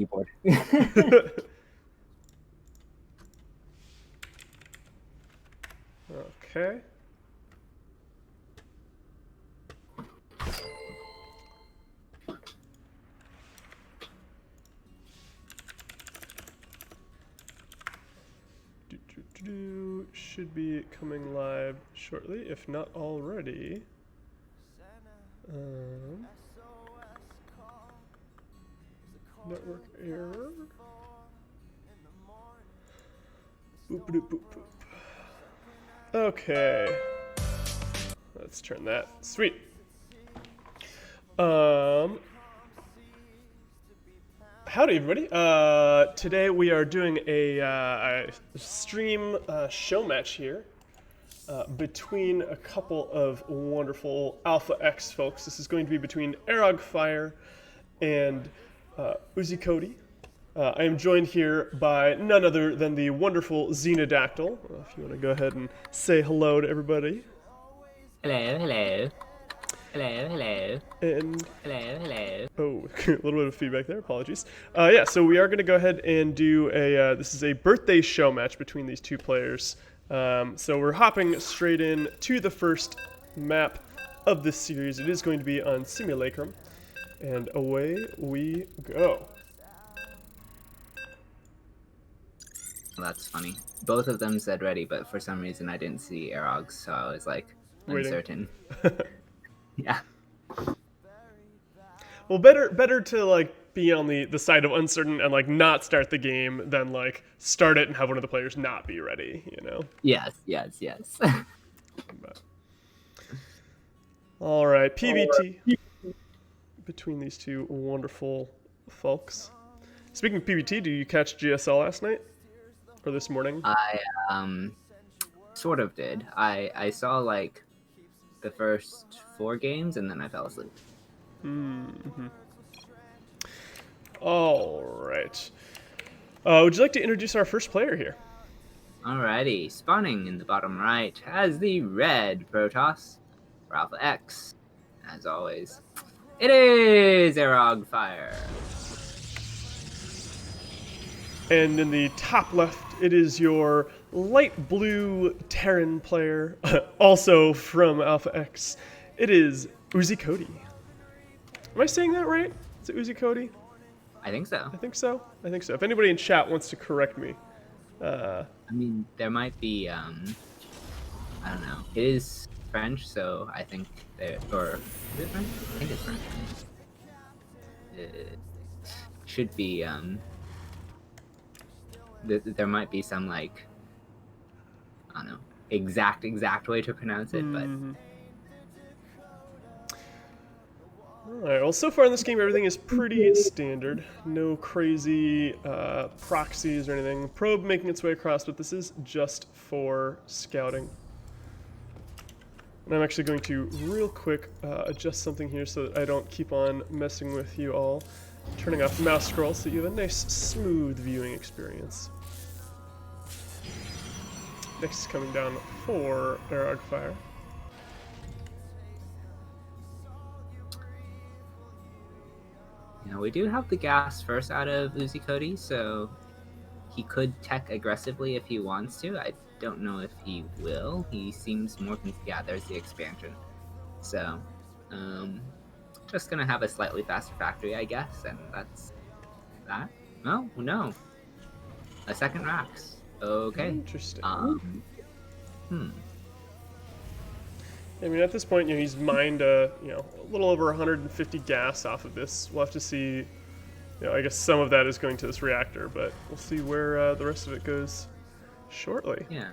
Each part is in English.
keyboard. Okay. Should be coming live shortly, if not already. Network error. Boop, boop, boop, boop. Okay. Let's turn that. Sweet. Howdy, everybody. Today we are doing a stream show match here between a couple of wonderful Alpha X folks. This is going to be between Arrogfire and Uzikoti. I am joined here by none other than the wonderful Xenodactyl. If you want to go ahead and say hello to everybody. Hello, hello. Hello, hello. And hello, hello. Oh, a little bit of feedback there. Apologies. Yeah, so we are going to go ahead and do a. This is a birthday show match between these two players. So we're hopping straight in to the first map of this series. It is going to be on Simulacrum, and away we go. Well, that's funny. Both of them said ready, but for some reason I didn't see Arog, so I was like uncertain. Yeah. Well, better to like be on the side of uncertain and like not start the game than like start it and have one of the players not be ready, you know? Yes. But. All right, PvT between these two wonderful folks. Speaking of PvT, did you catch GSL last night or this morning? I sort of did. I saw like the first 4 games and then I fell asleep. Mm-hmm. All right. Would you like to introduce our first player here? Alrighty, spawning in the bottom right has the red Protoss for Alpha X. As always, it is Arrogfire. And in the top left, it is your light blue Terran player, also from Alpha X. It is Uzikoti. Am I saying that right? Is it Uzikoti? I think so. I think so. If anybody in chat wants to correct me. I mean, there might be, I don't know. It is French, so I think or is it French? I think it's French. It should be, there might be some, like, I don't know, exact way to pronounce it, but... Alright, well, so far in this game, everything is pretty standard. No crazy proxies or anything. Probe making its way across, but this is just for scouting. And I'm actually going to, real quick, adjust something here so that I don't keep on messing with you all. Turning off mouse scroll so you have a nice, smooth viewing experience. Next is coming down for Arrogfire. Now, we do have the gas first out of Uzikoti, so he could tech aggressively if he wants to. I don't know if he will. He seems more... Yeah, there's the expansion. So, just gonna have a slightly faster factory, I guess, and that's that. No. A second Rax. Okay. Interesting. I mean, at this point, you know, he's mined a little over 150 gas off of this. We'll have to see. You know, I guess some of that is going to this reactor, but we'll see where the rest of it goes shortly. Yeah.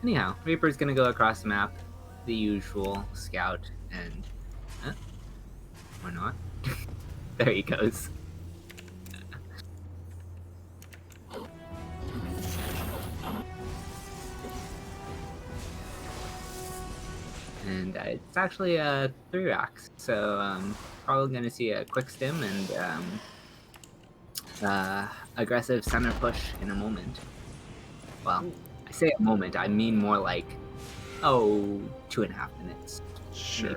Anyhow, Reaper's gonna go across the map, the usual scout, and or not. There he goes. And it's actually 3 racks, so probably going to see a quick stim and aggressive center push in a moment. Well, I say a moment, I mean more like, 2.5 minutes. Sure.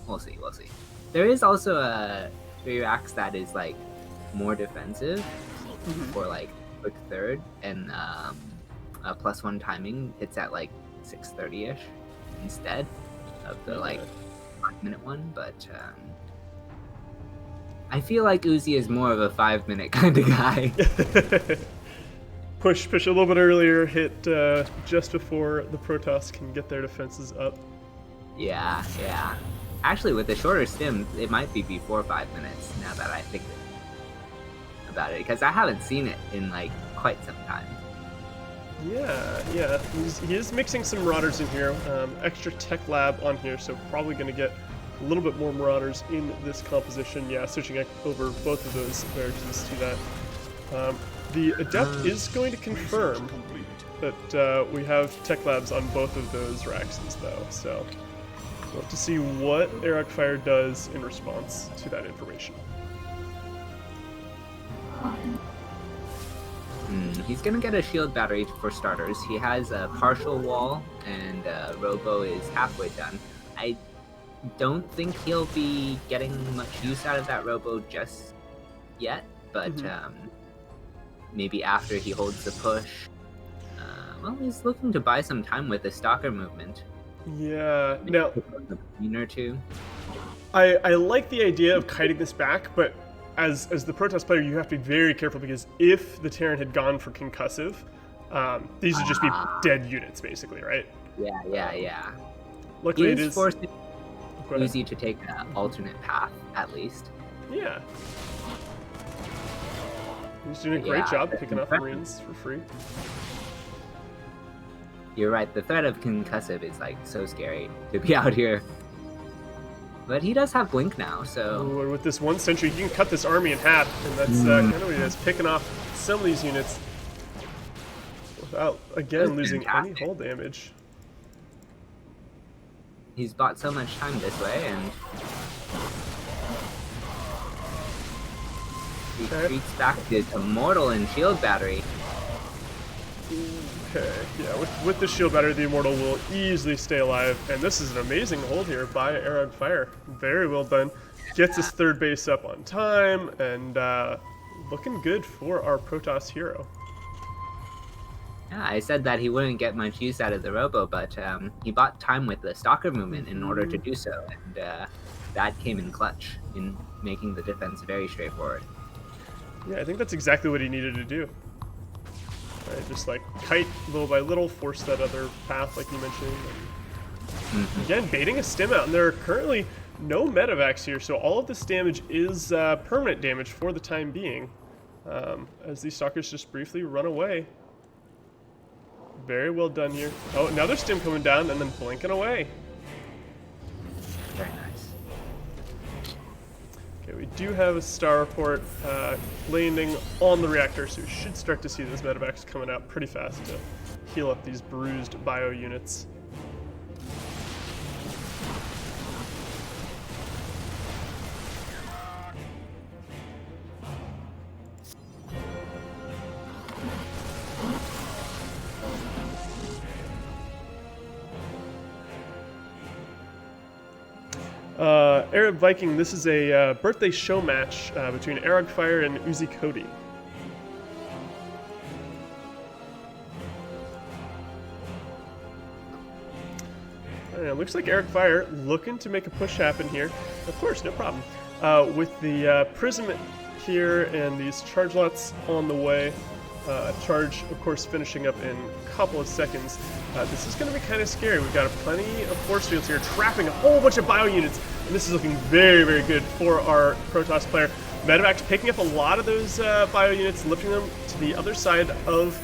We'll see. We'll see. There is also a 3-Rax that is like more defensive for like quick third, and a +1 timing hits at like 6:30ish instead of the like 5-minute one. But I feel like Uzi is more of a 5-minute kind of guy. Push a little bit earlier, hit just before the Protoss can get their defenses up. Yeah. Actually, with the shorter stim, it might be before 5 minutes, now that I think about it, because I haven't seen it in like quite some time. Yeah. He is mixing some Marauders in here. Extra Tech Lab on here, so probably going to get a little bit more Marauders in this composition. Yeah, switching over both of those varieties to that. The Adept is going to confirm that we have Tech Labs on both of those Raxes, though, so we'll have to see what Arrogfire does in response to that information. He's gonna get a shield battery for starters. He has a partial wall, and Robo is halfway done. I don't think he'll be getting much use out of that Robo just yet, but maybe after he holds the push. Well, he's looking to buy some time with the Stalker movement. Yeah, Maybe now a queen or two. I like the idea of kiting this back, but as the Protoss player, you have to be very careful, because if the Terran had gone for concussive, these would just be dead units, basically, right? Yeah. Luckily, it is forcing Uzi to take an alternate path, at least. Yeah. He's doing a great job picking off Marines for free. You're right, the threat of concussive is like so scary to be out here. But he does have Blink now, so... Ooh, and with this 1 sentry, you can cut this army in half, and that's kind of what he does, picking off some of these units without, again, losing any hull damage. He's bought so much time this way, and... he retreats back to Immortal and Shield Battery. Okay, yeah, with the shield battery, the Immortal will easily stay alive, and this is an amazing hold here by Arrogfire. Very well done. Gets his third base up on time, and looking good for our Protoss hero. Yeah, I said that he wouldn't get much use out of the Robo, but he bought time with the Stalker movement in order to do so, and that came in clutch in making the defense very straightforward. Yeah, I think that's exactly what he needed to do. Right, just like kite little by little, force that other path like you mentioned. And again, baiting a stim out, and there are currently no medevacs here, so all of this damage is permanent damage for the time being, as these Stalkers just briefly run away. Very well done here. Oh, another stim coming down and then blinking away. Very nice. Okay, we do have a star report landing on the reactor, so we should start to see those medevacs coming out pretty fast to heal up these bruised bio units. Arab Viking, this is a birthday show match between Arrogfire and Uzikoti. It looks like Arrogfire looking to make a push happen here. Of course, no problem. With the Prism here and these charge lots on the way. Charge, of course, finishing up in a couple of seconds. This is going to be kind of scary. We've got plenty of force fields here, trapping a whole bunch of bio units, and this is looking very, very good for our Protoss player. Medevac's picking up a lot of those bio units, lifting them to the other side of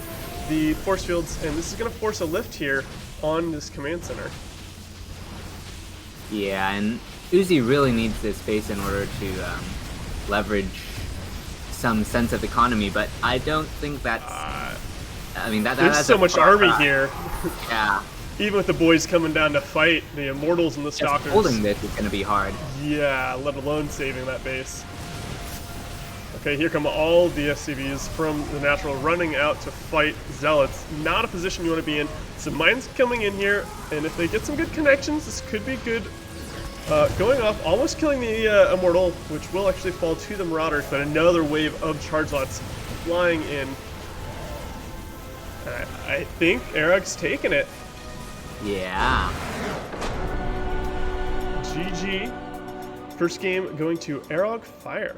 the force fields, and this is going to force a lift here on this command center. Yeah, and Uzi really needs this space in order to leverage some sense of economy, but I don't think that's... I mean, that's so much army here. Yeah. Even with the boys coming down to fight, the Immortals and the Stalkers. Just holding this is going to be hard. Yeah, let alone saving that base. Okay, here come all the SCVs from the Natural running out to fight Zealots. Not a position you want to be in. Some mines coming in here, and if they get some good connections, this could be good Going off, almost killing the Immortal, which will actually fall to the Marauders, but another wave of charge lots flying in. I think Arrog's taking it. Yeah. GG. First game going to Arrogfire.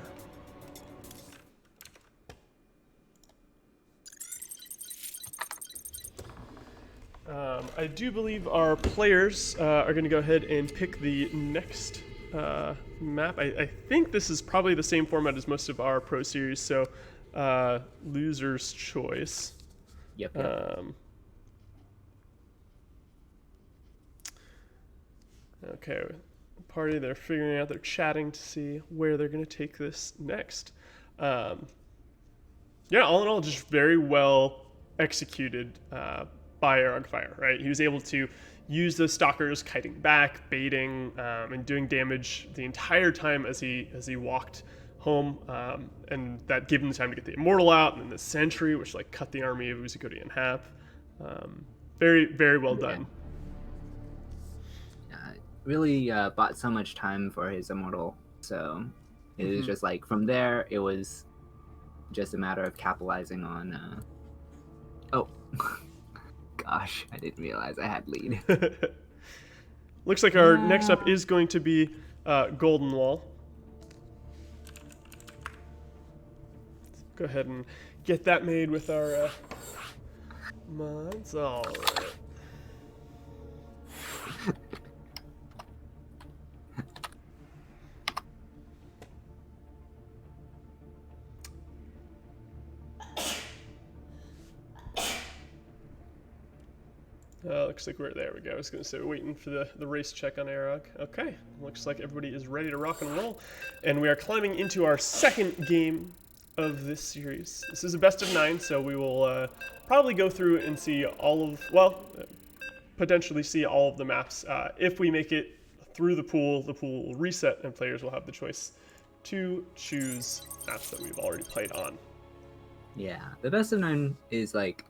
I do believe our players are going to go ahead and pick the next map. I think this is probably the same format as most of our Pro Series, so loser's choice. Yep. Okay, party, they're figuring out, they're chatting to see where they're going to take this next. Yeah, all in all, just very well executed by Arrogfire, right? He was able to use those stalkers kiting back, baiting, and doing damage the entire time as he walked home, and that gave him the time to get the Immortal out, and then the Sentry, which like cut the army of Uzikoti in half. Very, very well done. Really bought so much time for his Immortal, so it was just like from there it was just a matter of capitalizing on oh gosh, I didn't realize I had lead. Looks like our next up is going to be Golden Wall. Let's go ahead and get that made with our mods. All right. Looks like there we go. I was going to say we're waiting for the race check on Arrog. Okay, looks like everybody is ready to rock and roll. And we are climbing into our second game of this series. This is a best of 9, so we will probably go through and see all of, well, potentially see all of the maps. If we make it through the pool will reset and players will have the choice to choose maps that we've already played on. Yeah, the best of 9 is like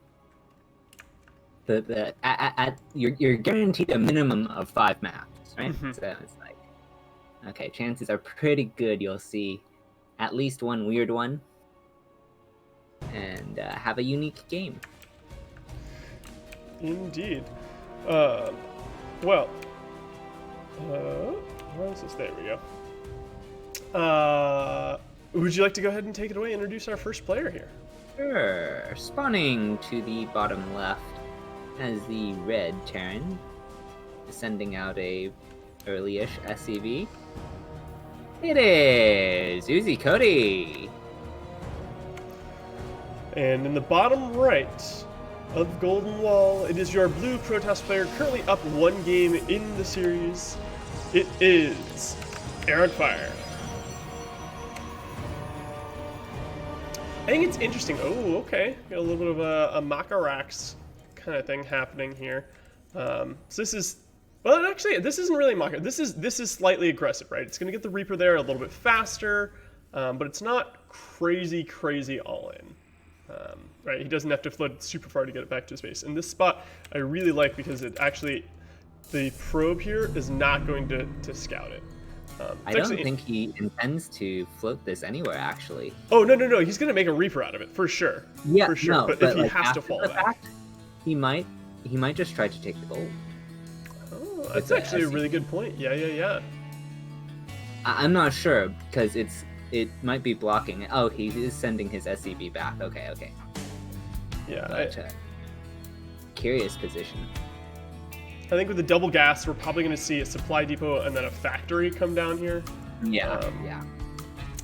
you're guaranteed a minimum of 5 maps, right? So it's like, okay, chances are pretty good you'll see at least one weird one and have a unique game. Indeed. Where is this? There we go. Would you like to go ahead and take it away, introduce our first player here? Sure. Spawning to the bottom left as the red Terran, sending out a early-ish SCV. It is Uzikoti. And in the bottom right of Golden Wall, it is your blue Protoss player, currently up 1 game in the series. It is Arrogfire. I think it's interesting. Oh, okay. Got a little bit of a Makarax kind of thing happening here. So this is, well, actually, this isn't really Maka. This is slightly aggressive, right? It's going to get the Reaper there a little bit faster, but it's not crazy all in. Right? He doesn't have to flood super far to get it back to his base. And this spot I really like because it actually, the probe here is not going to scout it. I don't think he intends to float this anywhere, actually. Oh, no. He's going to make a Reaper out of it, for sure. Yeah, for sure. No, but if he has to fall back. He might just try to take the gold. Oh, that's actually a really good point. Yeah. I'm not sure, because it might be blocking. Oh, he is sending his SCV back. Okay. Yeah. But, curious position. I think with the double gas, we're probably going to see a supply depot and then a factory come down here. Yeah.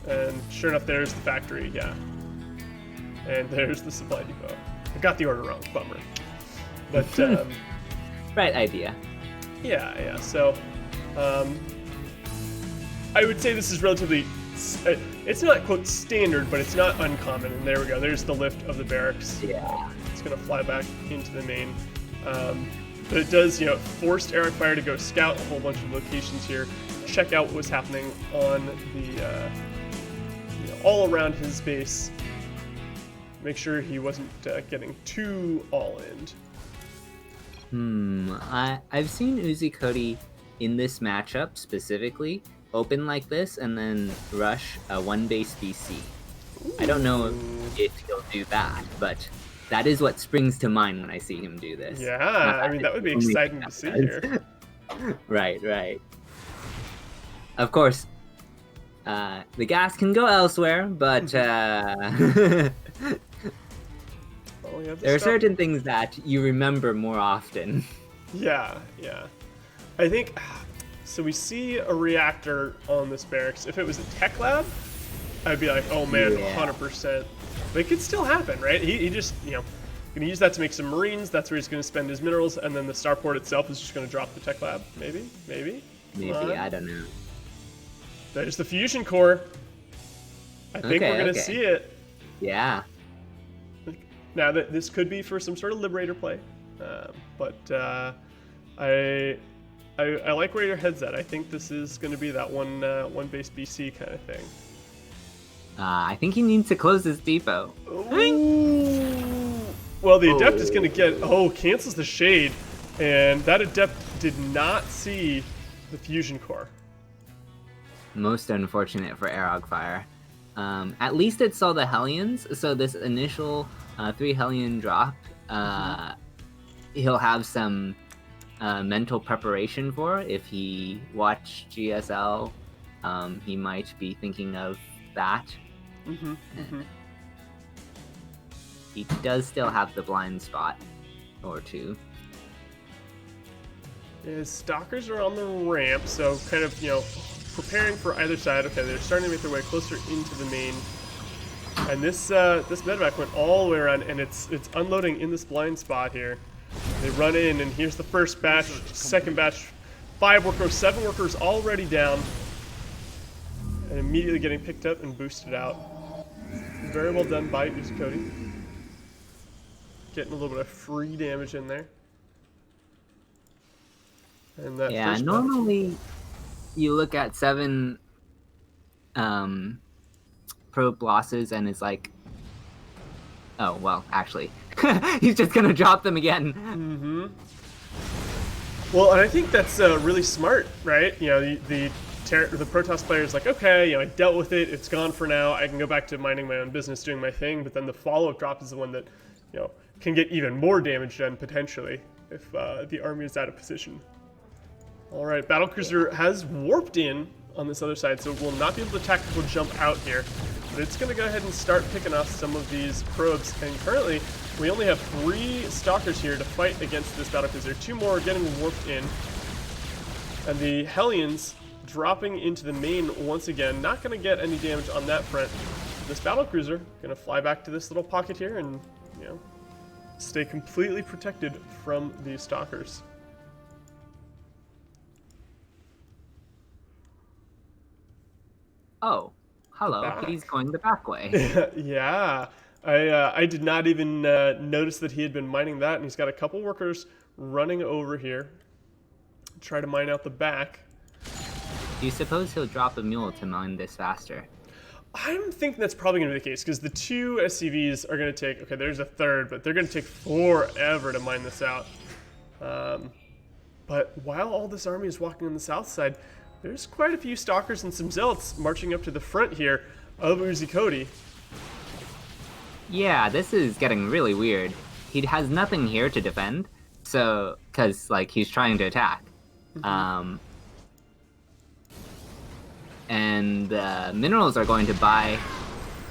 And sure enough, there's the factory, yeah. And there's the supply depot. I got the order wrong, bummer. But, right idea. Yeah. So, I would say this is relatively, it's not, quote, standard, but it's not uncommon. And there we go. There's the lift of the barracks. Yeah. It's going to fly back into the main. But it does, forced Arrogfire to go scout a whole bunch of locations here, check out what was happening on the, all around his base, make sure he wasn't getting too all-in. I've seen Uzikoti in this matchup specifically, open like this and then rush a 1-base BC. I don't know if he'll do that, but that is what springs to mind when I see him do this. Yeah, I mean, that would be exciting to see here. Right. Of course, the gas can go elsewhere, but there are certain things that you remember more often. Yeah. I think, so we see a reactor on this barracks. If it was a tech lab, I'd be like, oh man, 100%. But it could still happen, right? He just, gonna use that to make some marines. That's where he's gonna spend his minerals, and then the starport itself is just gonna drop the tech lab. Maybe. I don't know. There's the fusion core. I think we're gonna see it. Yeah. Now that this could be for some sort of liberator play, but I like where your head's at. I think this is going to be that one base BC kind of thing. I think he needs to close this depot. Ooh. Well, the adept is going to cancels the shade, and that adept did not see the fusion core. Most unfortunate for Arrogfire. At least it saw the Hellions, so this initial 3 Hellion drop, he'll have some mental preparation for. If he watched GSL, he might be thinking of that. He does still have the blind spot or two. His stalkers are on the ramp, so kind of, preparing for either side. Okay, they're starting to make their way closer into the main. And this medevac went all the way around, and it's unloading in this blind spot here. They run in, and here's the first batch, second batch, 5 workers, 7 workers already down, and immediately getting picked up and boosted out. Very well done by Uzikoti. Getting a little bit of free damage in there. And that first normally you look at 7 probe losses and it's like, oh, well, actually, he's just going to drop them again. Well, and I think that's really smart, right? The Protoss player is like, okay, I dealt with it. It's gone for now. I can go back to minding my own business, doing my thing. But then the follow-up drop is the one that, can get even more damage done potentially if the army is out of position. All right, Battlecruiser has warped in on this other side, so it will not be able to tactical jump out here. But it's going to go ahead and start picking off some of these probes. And currently, we only have 3 stalkers here to fight against this Battlecruiser. 2 more are getting warped in. And the Hellions dropping into the main once again. Not going to get any damage on that front. This Battlecruiser going to fly back to this little pocket here and, stay completely protected from these stalkers. Oh, hello. He's going the back way. Yeah. I did not even notice that he had been mining that, and he's got a couple workers running over here. Try to mine out the back. Do you suppose he'll drop a mule to mine this faster? I'm thinking that's probably going to be the case, because the 2 SCVs are going to take, okay, there's a third, but they're going to take forever to mine this out. But while all this army is walking on the south side, there's quite a few stalkers and some zealots marching up to the front here of Uzikoti. Yeah, this is getting really weird. He has nothing here to defend, so, because, he's trying to attack. And minerals are going to buy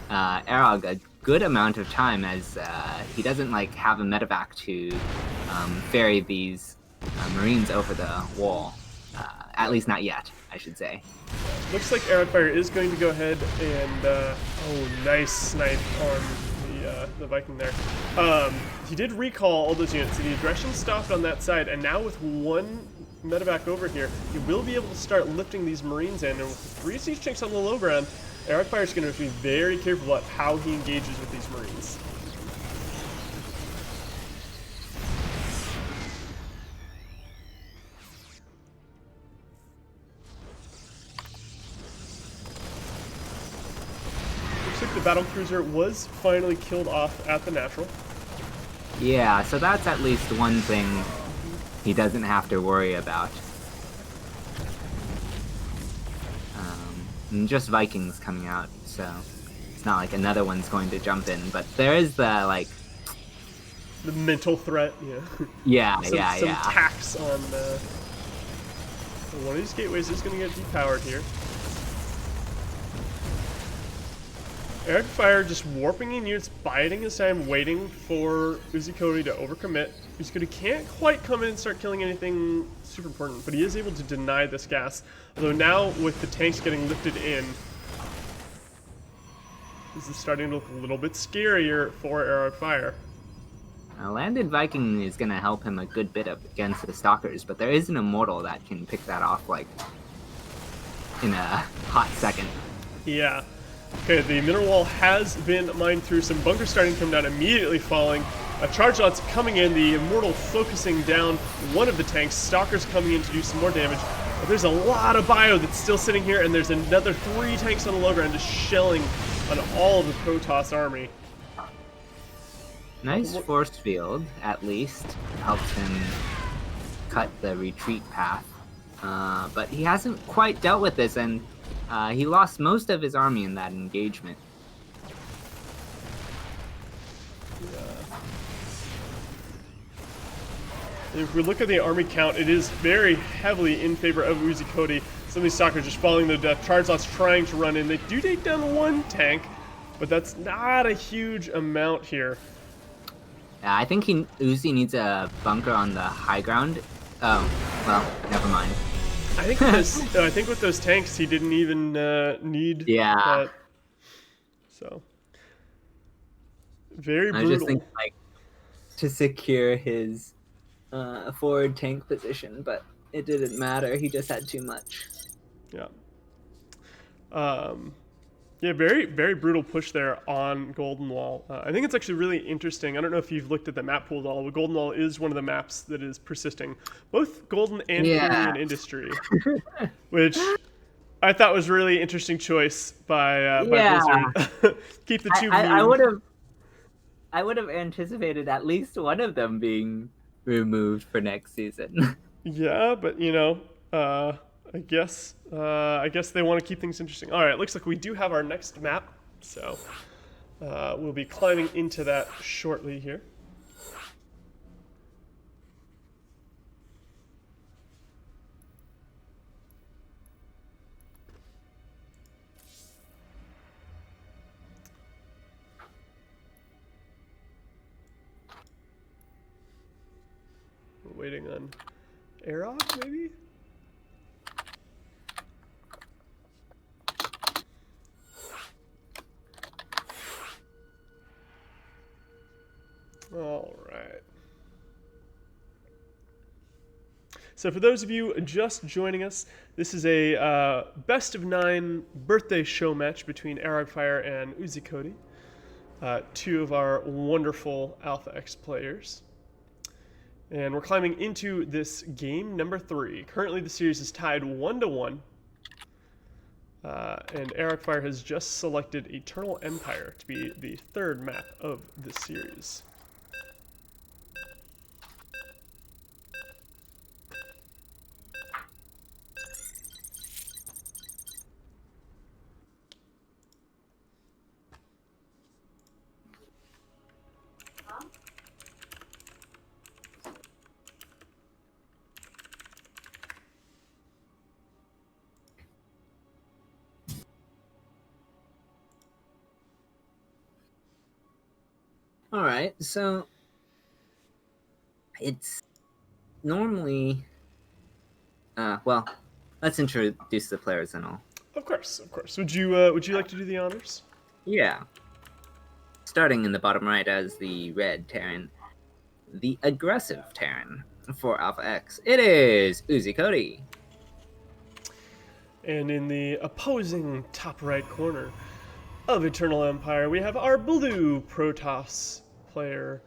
Arog a good amount of time, as he doesn't have a medevac to ferry these marines over the wall. At least not yet, I should say. Looks like Arrogfire is going to go ahead and nice snipe on the Viking there. He did recall all those units, so the aggression stopped on that side, and now with 1 medevac over here, he will be able to start lifting these marines in, and with 3 siege tanks on the low ground, Arrogfire is going to be very careful about how he engages with these marines. Looks like the Battlecruiser was finally killed off at the natural. Yeah, so that's at least one thing he doesn't have to worry about. And just Vikings coming out, so it's not like another one's going to jump in. But there is the like the mental threat, yeah, some tax on one of these gateways is going to get depowered here. Arrogfire just warping in units, biding his time, waiting for Uzikoti to overcommit. Uzikoti can't quite come in and start killing anything super important, but he is able to deny this gas. Although now, with the tanks getting lifted in, this is starting to look a little bit scarier for Arrogfire. A landed Viking is going to help him a good bit up against the Stalkers, but there is an Immortal that can pick that off, like, in a hot second. Yeah. Okay, the mineral wall has been mined through. Some bunkers starting to come down, immediately falling. Charge lots coming in, the Immortal focusing down one of the tanks. Stalkers coming in to do some more damage. But there's a lot of bio that's still sitting here, and there's another 3 tanks on the low ground just shelling on all of the Protoss army. Nice force field, at least. Helps him cut the retreat path. But he hasn't quite dealt with this, and he lost most of his army in that engagement. If we look at the army count, it is very heavily in favor of Uzikoti. Some of these Stalkers just following the death. Charge lots trying to run in. They do take down 1 tank, but that's not a huge amount here. I think Uzi needs a bunker on the high ground. Oh, well, never mind. I think with those tanks, he didn't even need that. So, very brutal. I just think, like, to secure his forward tank position, but it didn't matter. He just had too much. Yeah. Yeah, very, very brutal push there on Golden Wall. I think it's actually really interesting. I don't know if you've looked at the map pool at all, but Golden Wall is one of the maps that is persisting. Both Golden and Korean Industry, which I thought was really interesting choice by Blizzard. Keep the two I would have anticipated at least one of them being removed for next season. Yeah, but I guess they want to keep things interesting. All right, looks like we do have our next map, so we'll be climbing into that shortly here. We're waiting on Arog, maybe? All right. So for those of you just joining us, this is a best of 9 birthday show match between Arrogfire and Uzikoti, 2 of our wonderful Alpha X players. And we're climbing into this game number 3. Currently the series is tied 1-1. And Arrogfire has just selected Eternal Empire to be the 3rd map of this series. All right, so it's normally, well, let's introduce the players and all. Of course, of course. Would you like to do the honors? Yeah. Starting in the bottom right as the red Terran, the aggressive Terran for Alpha X, it is Uzikoti. And in the opposing top right corner of Eternal Empire, we have our blue Protoss player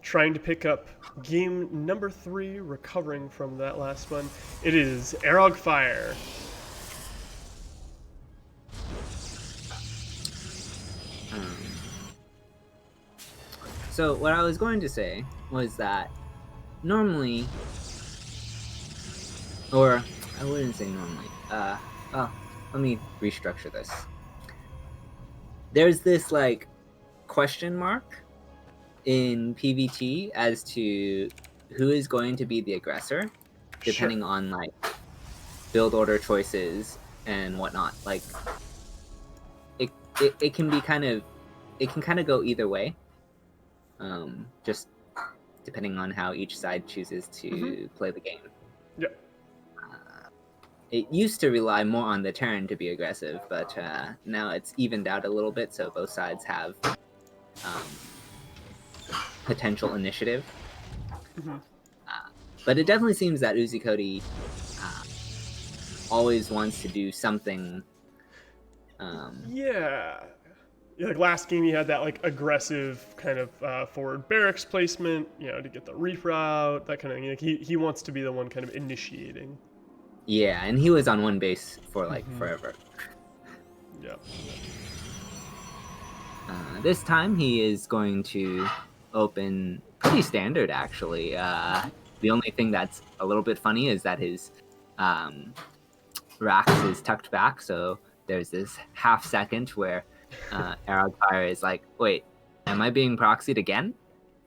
trying to pick up game number 3, recovering from that last one. It is Arrogfire. So what I was going to say was that normally, or I wouldn't say normally, well, let me restructure this. There's this like question mark in PvT as to who is going to be the aggressor, depending on like build order choices and whatnot. Like it can be kind of go either way. Just depending on how each side chooses to play the game. Yep. It used to rely more on the turn to be aggressive, but now it's evened out a little bit, so both sides have potential initiative. But it definitely seems that Uzikoti always wants to do something. Yeah, like last game, he had that like aggressive kind of forward barracks placement, you know, to get the reaper out, that kind of thing. Like he wants to be the one kind of initiating. Yeah, and he was on one base for like forever. Yeah. This time he is going to open pretty standard, actually. The only thing that's a little bit funny is that his Rax is tucked back, so there's this half second where Arrogfire is like, wait, am I being proxied again?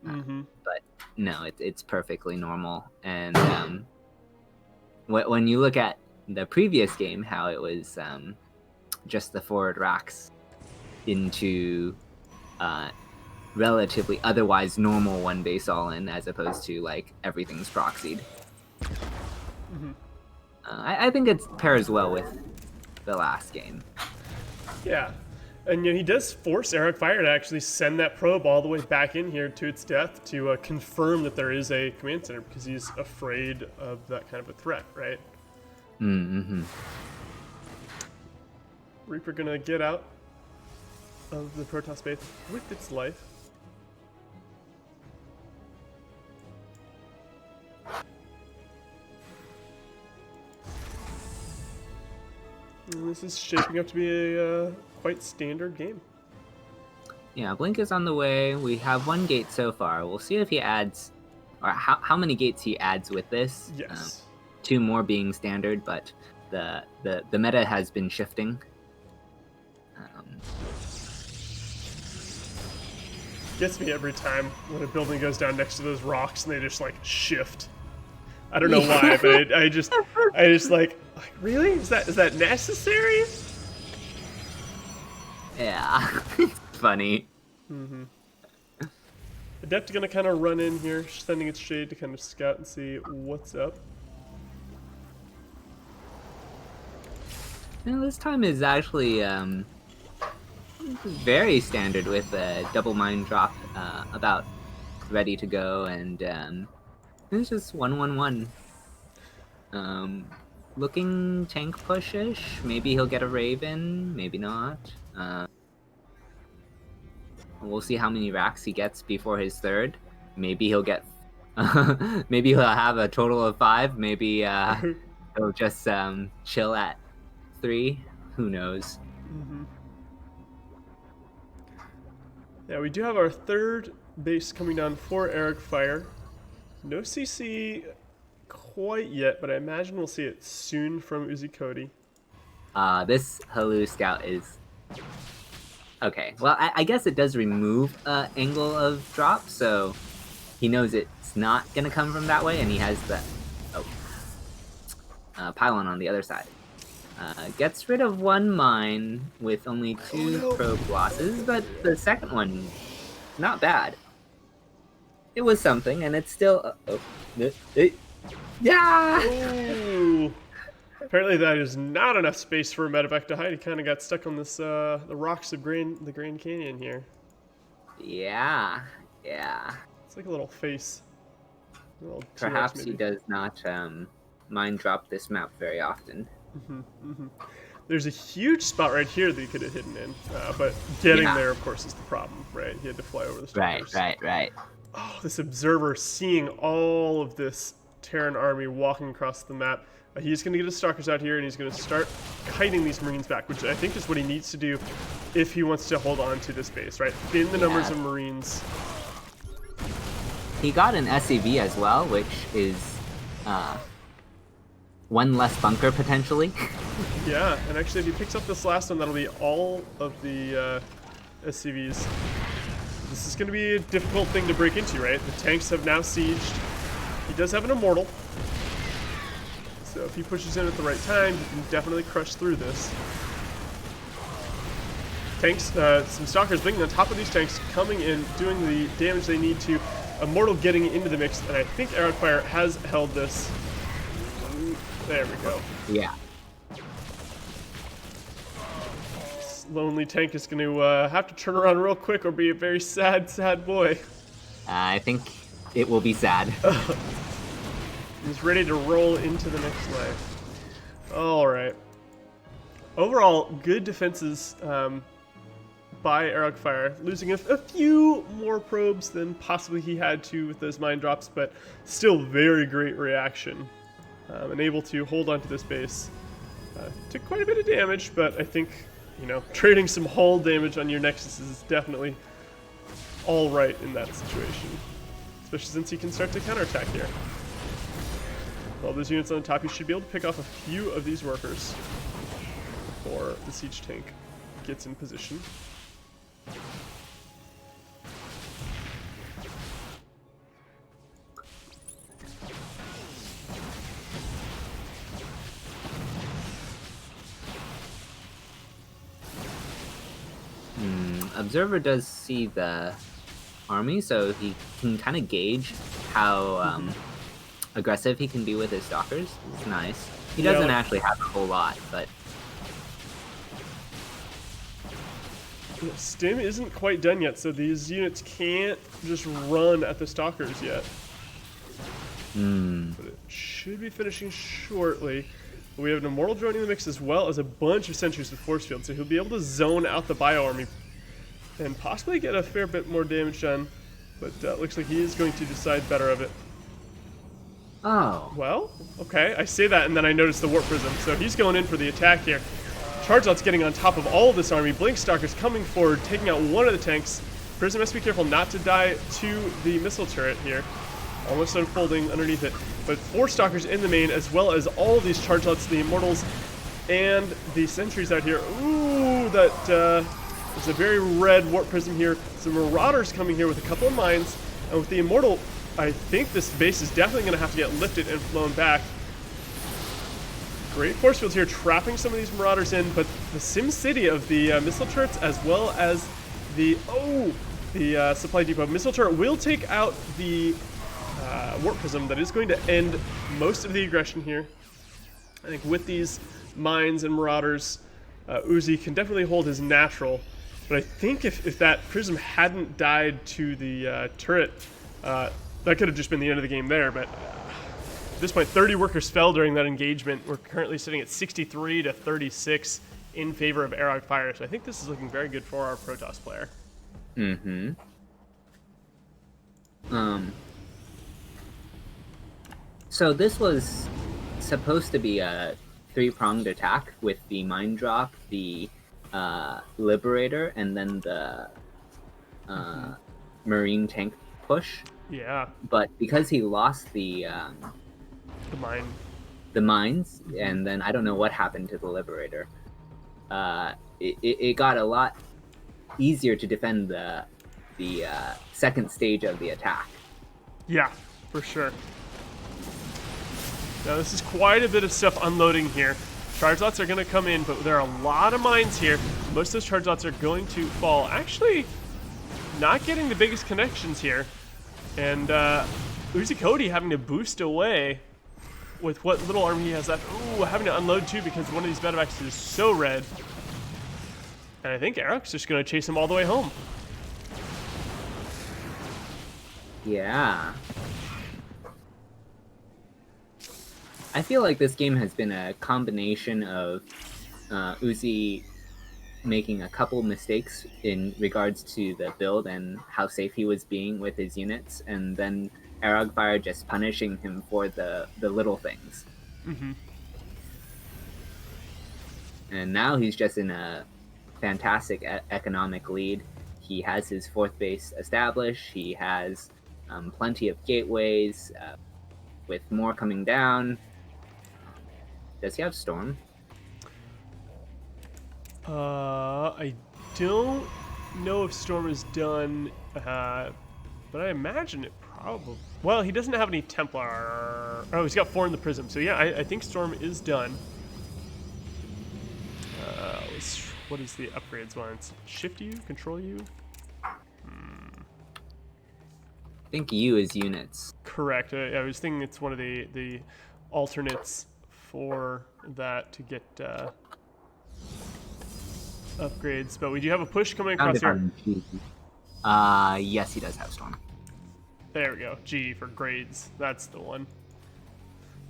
But no, it's perfectly normal. And when you look at the previous game, how it was just the forward Rax into relatively otherwise normal one base all in, as opposed to like everything's proxied. I think it pairs well with the last game. Yeah, and you know, he does force Arrogfire to actually send that probe all the way back in here to its death to confirm that there is a command center, because he's afraid of that kind of a threat, right? Reaper gonna get out of the Protoss base with its life. And this is shaping up to be a quite standard game. Yeah, Blink is on the way. We have one gate so far. We'll see if he adds, or how many gates he adds with this. Yes. 2 more being standard, but the meta has been shifting. Gets me every time when a building goes down next to those rocks and they just like shift. I don't know why, but I just like really? Is that necessary? Yeah, it's funny. Adept gonna kind of run in here, sending its shade to kind of scout and see what's up. Now, this time is actually very standard with a double mine drop about ready to go, and it's just 1-1-1. Looking tank pushish. Maybe he'll get a Raven, maybe not. We'll see how many racks he gets before his third. Maybe he'll get maybe he'll have a total of 5. Maybe he'll just chill at 3. Who knows? Yeah, we do have our third base coming down for Arrogfire. No CC quite yet, but I imagine we'll see it soon from Uzikoti. This Halu Scout is... Okay, well, I guess it does remove angle of drop, so he knows it's not going to come from that way, and he has the pylon on the other side. Gets rid of 1 mine with only 2 probe losses, but the second one, not bad. It was something, and it's still... yeah! Ooh. Apparently that is not enough space for a medevac to hide. He kind of got stuck on this the rocks of the Grand Canyon here. Yeah. It's like a little face. A little Perhaps he does not mine drop this map very often. There's a huge spot right here that he could have hidden in, but getting there, of course, is the problem, right? He had to fly over the stars. Right. Oh, this observer seeing all of this Terran army walking across the map. He's going to get his stalkers out here, and he's going to start kiting these Marines back, which I think is what he needs to do if he wants to hold on to this base, right? Thin the numbers of Marines. He got an SCV as well, which is 1 less bunker, potentially. Yeah, and actually if he picks up this last one, that'll be all of the SCVs. This is going to be a difficult thing to break into, right? The tanks have now sieged. He does have an immortal. So if he pushes in at the right time, he can definitely crush through this. Tanks, some stalkers blinking on top of these tanks, coming in, doing the damage they need to. Immortal getting into the mix, and I think Arrogfire has held this. There we go. Yeah. This lonely tank is going to have to turn around real quick or be a very sad, sad boy. I think it will be sad. He's ready to roll into the next life. All right. Overall, good defenses by Arrogfire, losing a few more probes than possibly he had to with those mine drops, but still very great reaction. And able to hold on to this base. Took quite a bit of damage, but I think, you know, trading some hull damage on your Nexus is definitely all right in that situation. Especially since you can start to counterattack here. With all those units on the top, you should be able to pick off a few of these workers before the siege tank gets in position. Observer does see the army, so he can kind of gauge how aggressive he can be with his stalkers. It's nice. He doesn't actually have a whole lot, but Stim isn't quite done yet, so these units can't just run at the stalkers yet. But it should be finishing shortly. We have an immortal joining the mix as well as a bunch of sentries with force field, so he'll be able to zone out the bio army and possibly get a fair bit more damage done. But looks like he is going to decide better of it. oh, Well, okay, I say that and then I notice the warp prism, so he's going in for the attack here. Chargeout's getting on top of all of this army. Blink Stalker's coming forward, taking out one of the tanks. Prism has to be careful not to die to the missile turret here. Almost unfolding underneath it. But 4 Stalkers in the main, as well as all these Chargeouts, the Immortals, and the Sentries out here. Ooh, that is a very red Warp Prism here. Some Marauders coming here with a couple of mines. And with the Immortal, I think this base is definitely going to have to get lifted and flown back. Great force fields here, trapping some of these Marauders in, but the Sim City of the missile turrets, as well as the supply depot missile turret, will take out the warp prism. That is going to end most of the aggression here. I think with these mines and Marauders, Uzi can definitely hold his natural, but I think if that prism hadn't died to the turret, that could have just been the end of the game there, but at this point, 30 workers fell during that engagement. We're currently sitting at 63 to 36 in favor of Arrogfire, so I think this is looking very good for our Protoss player. So this was supposed to be a 3-pronged attack with the mine drop, the Liberator, and then the Marine tank push. Yeah. But because he lost the mines, and then I don't know what happened to the Liberator, it got a lot easier to defend the second stage of the attack. Yeah, for sure. Now this is quite a bit of stuff unloading here. Charge lots are going to come in, but there are a lot of mines here. Most of those charge lots are going to fall. Actually, not getting the biggest connections here. And Uzikoti having to boost away with what little army he has left. Ooh, having to unload too because one of these medevacs is so red. And I think Eric's just going to chase him all the way home. Yeah. I feel like this game has been a combination of Uzi making a couple mistakes in regards to the build and how safe he was being with his units, and then Arrogfire just punishing him for the little things. And now he's just in a fantastic economic lead. He has his 4th base established. He has plenty of gateways, with more coming down. Does he have Storm? I don't know if Storm is done, but I imagine it probably. Well, he doesn't have any Templar. Oh, he's got 4 in the Prism. So yeah, I think Storm is done. What is the upgrades one? It's Shift U, Control U. I think U is units. Correct. I was thinking it's one of the alternates for that to get upgrades. But we do have a push coming Found across it here. on G. Yes, he does have Storm. There we go. G for grades. That's the one.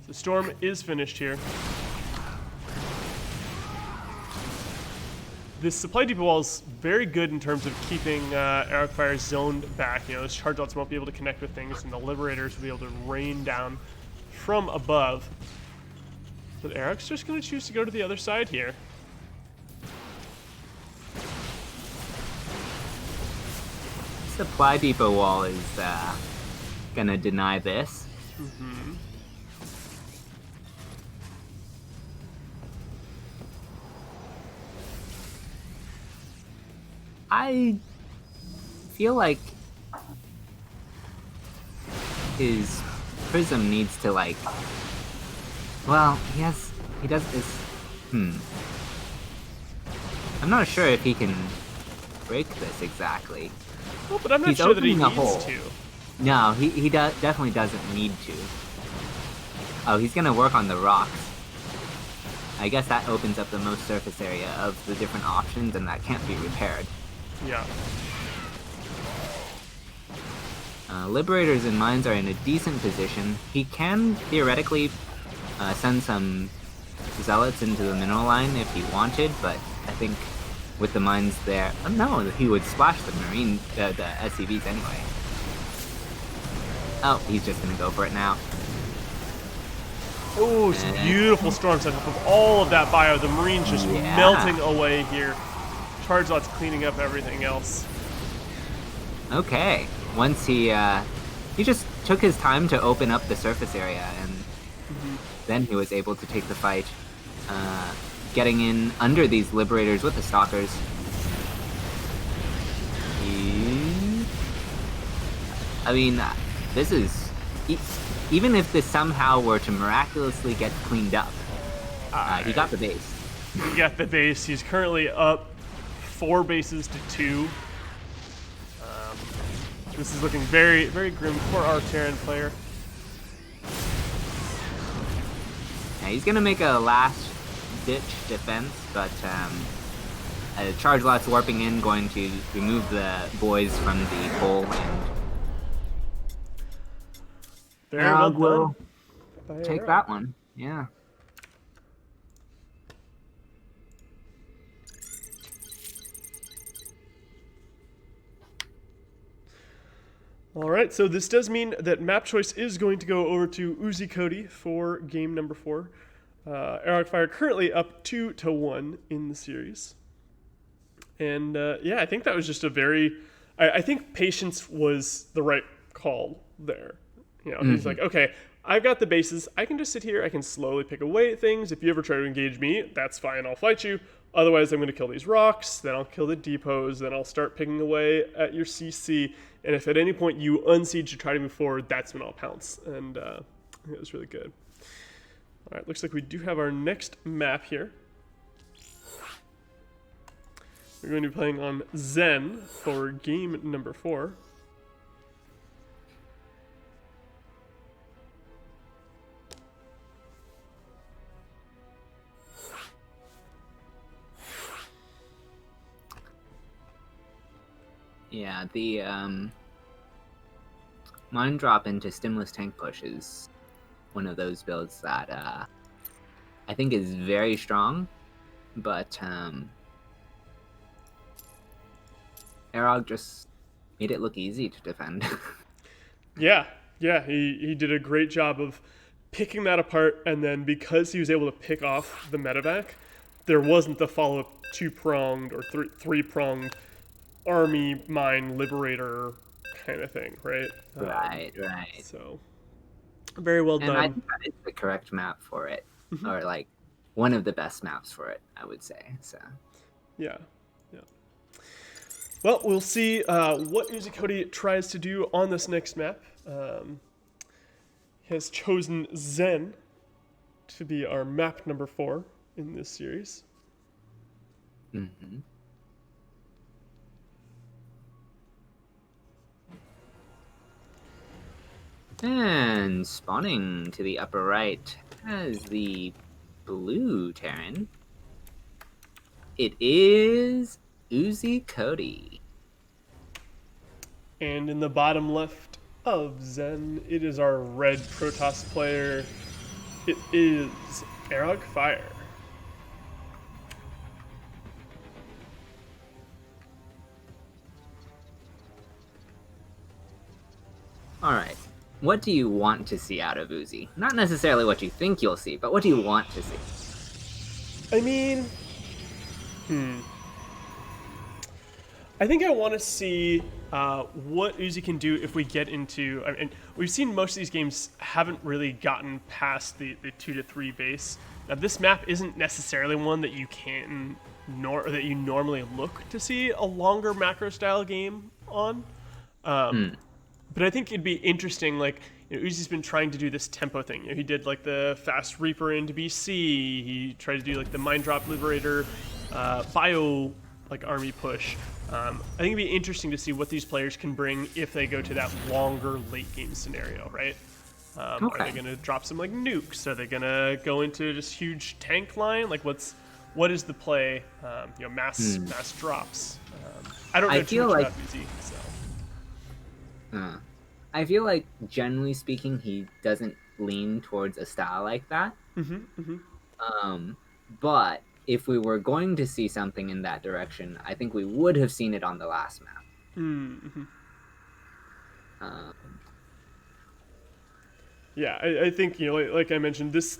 So Storm is finished here. This supply depot wall is very good in terms of keeping Arrogfire zoned back. You know, those charge lots won't be able to connect with things, and the Liberators will be able to rain down from above. But Eric's just going to choose to go to the other side here. Supply depot wall is gonna deny this. Mm-hmm. I feel like his prism needs to like. Well, he does this. I'm not sure if he can break this exactly. Well, but I'm not He's sure that he opening a needs hole. to. No, he definitely doesn't need to. Oh, he's gonna work on the rocks. I guess that opens up the most surface area of the different options, and that can't be repaired. Yeah. Liberators and mines are in a decent position. He can theoretically send some zealots into the mineral line if he wanted, but I think with the mines there, no, he would splash the the SCVs anyway. Oh, he's just gonna go for it now. Oh, some beautiful storm setup of all of that bio. The Marine's just melting away here. Charge lots cleaning up everything else. Okay. Once he just took his time to open up the surface area, and then he was able to take the fight, getting in under these Liberators with the Stalkers. I mean, this is... Even if this somehow were to miraculously get cleaned up, he got the base. He got the base. He's currently up 4 bases to 2. This is looking very, very grim for our Terran player. Yeah, he's gonna make a last-ditch defense, but Charge Lot's warping in, going to remove the boys from the hole, and Very well will done. take that one. Yeah. All right, so this does mean that map choice is going to go over to Uzikoti for game number 4. Arrogfire currently up 2-1 in the series. And yeah, I think that was just a very... I think patience was the right call there. You know, he's like, okay, I've got the bases. I can just sit here. I can slowly pick away at things. If you ever try to engage me, that's fine. I'll fight you. Otherwise, I'm going to kill these rocks. Then I'll kill the depots. Then I'll start picking away at your CC. And if at any point you unsiege to try to move forward, that's when I'll pounce. And it was really good. All right, looks like we do have our next map here. We're going to be playing on Zen for game number 4. Yeah, the mine drop into stimulus tank push is one of those builds that I think is very strong, but Arog just made it look easy to defend. Yeah, he did a great job of picking that apart, and then because he was able to pick off the medevac, there wasn't the follow-up 2-pronged or 3-pronged army mine liberator kind of thing, right? Right. So, very well And done. I think that is the correct map for it, or like one of the best maps for it, I would say. So Yeah. Yeah. Well, we'll see what Uzikoti tries to do on this next map. He has chosen Zen to be our map number 4 in this series. Mm-hmm. And spawning to the upper right as the blue Terran, it is Uzikoti. And in the bottom left of Zen, it is our red Protoss player. It is Arrogfire. All right. What do you want to see out of Uzi? Not necessarily what you think you'll see, but what do you want to see? I mean, I think I want to see what Uzi can do if we get into. I mean, we've seen most of these games haven't really gotten past the 2 to 3 base. Now, this map isn't necessarily one that you can that you normally look to see a longer macro style game on. But I think it'd be interesting. Like, Uzi's been trying to do this tempo thing. He did like the fast Reaper into BC. He tried to do like the Mind Drop Liberator, bio like army push. I think it'd be interesting to see what these players can bring if they go to that longer late game scenario, right? Okay. Are they going to drop some like nukes? Are they going to go into just huge tank line? Like, what is the play? Mass drops. I don't know too much about Uzi, so. I feel like, generally speaking, he doesn't lean towards a style like that. But if we were going to see something in that direction, I think we would have seen it on the last map. Yeah, I think like I mentioned, this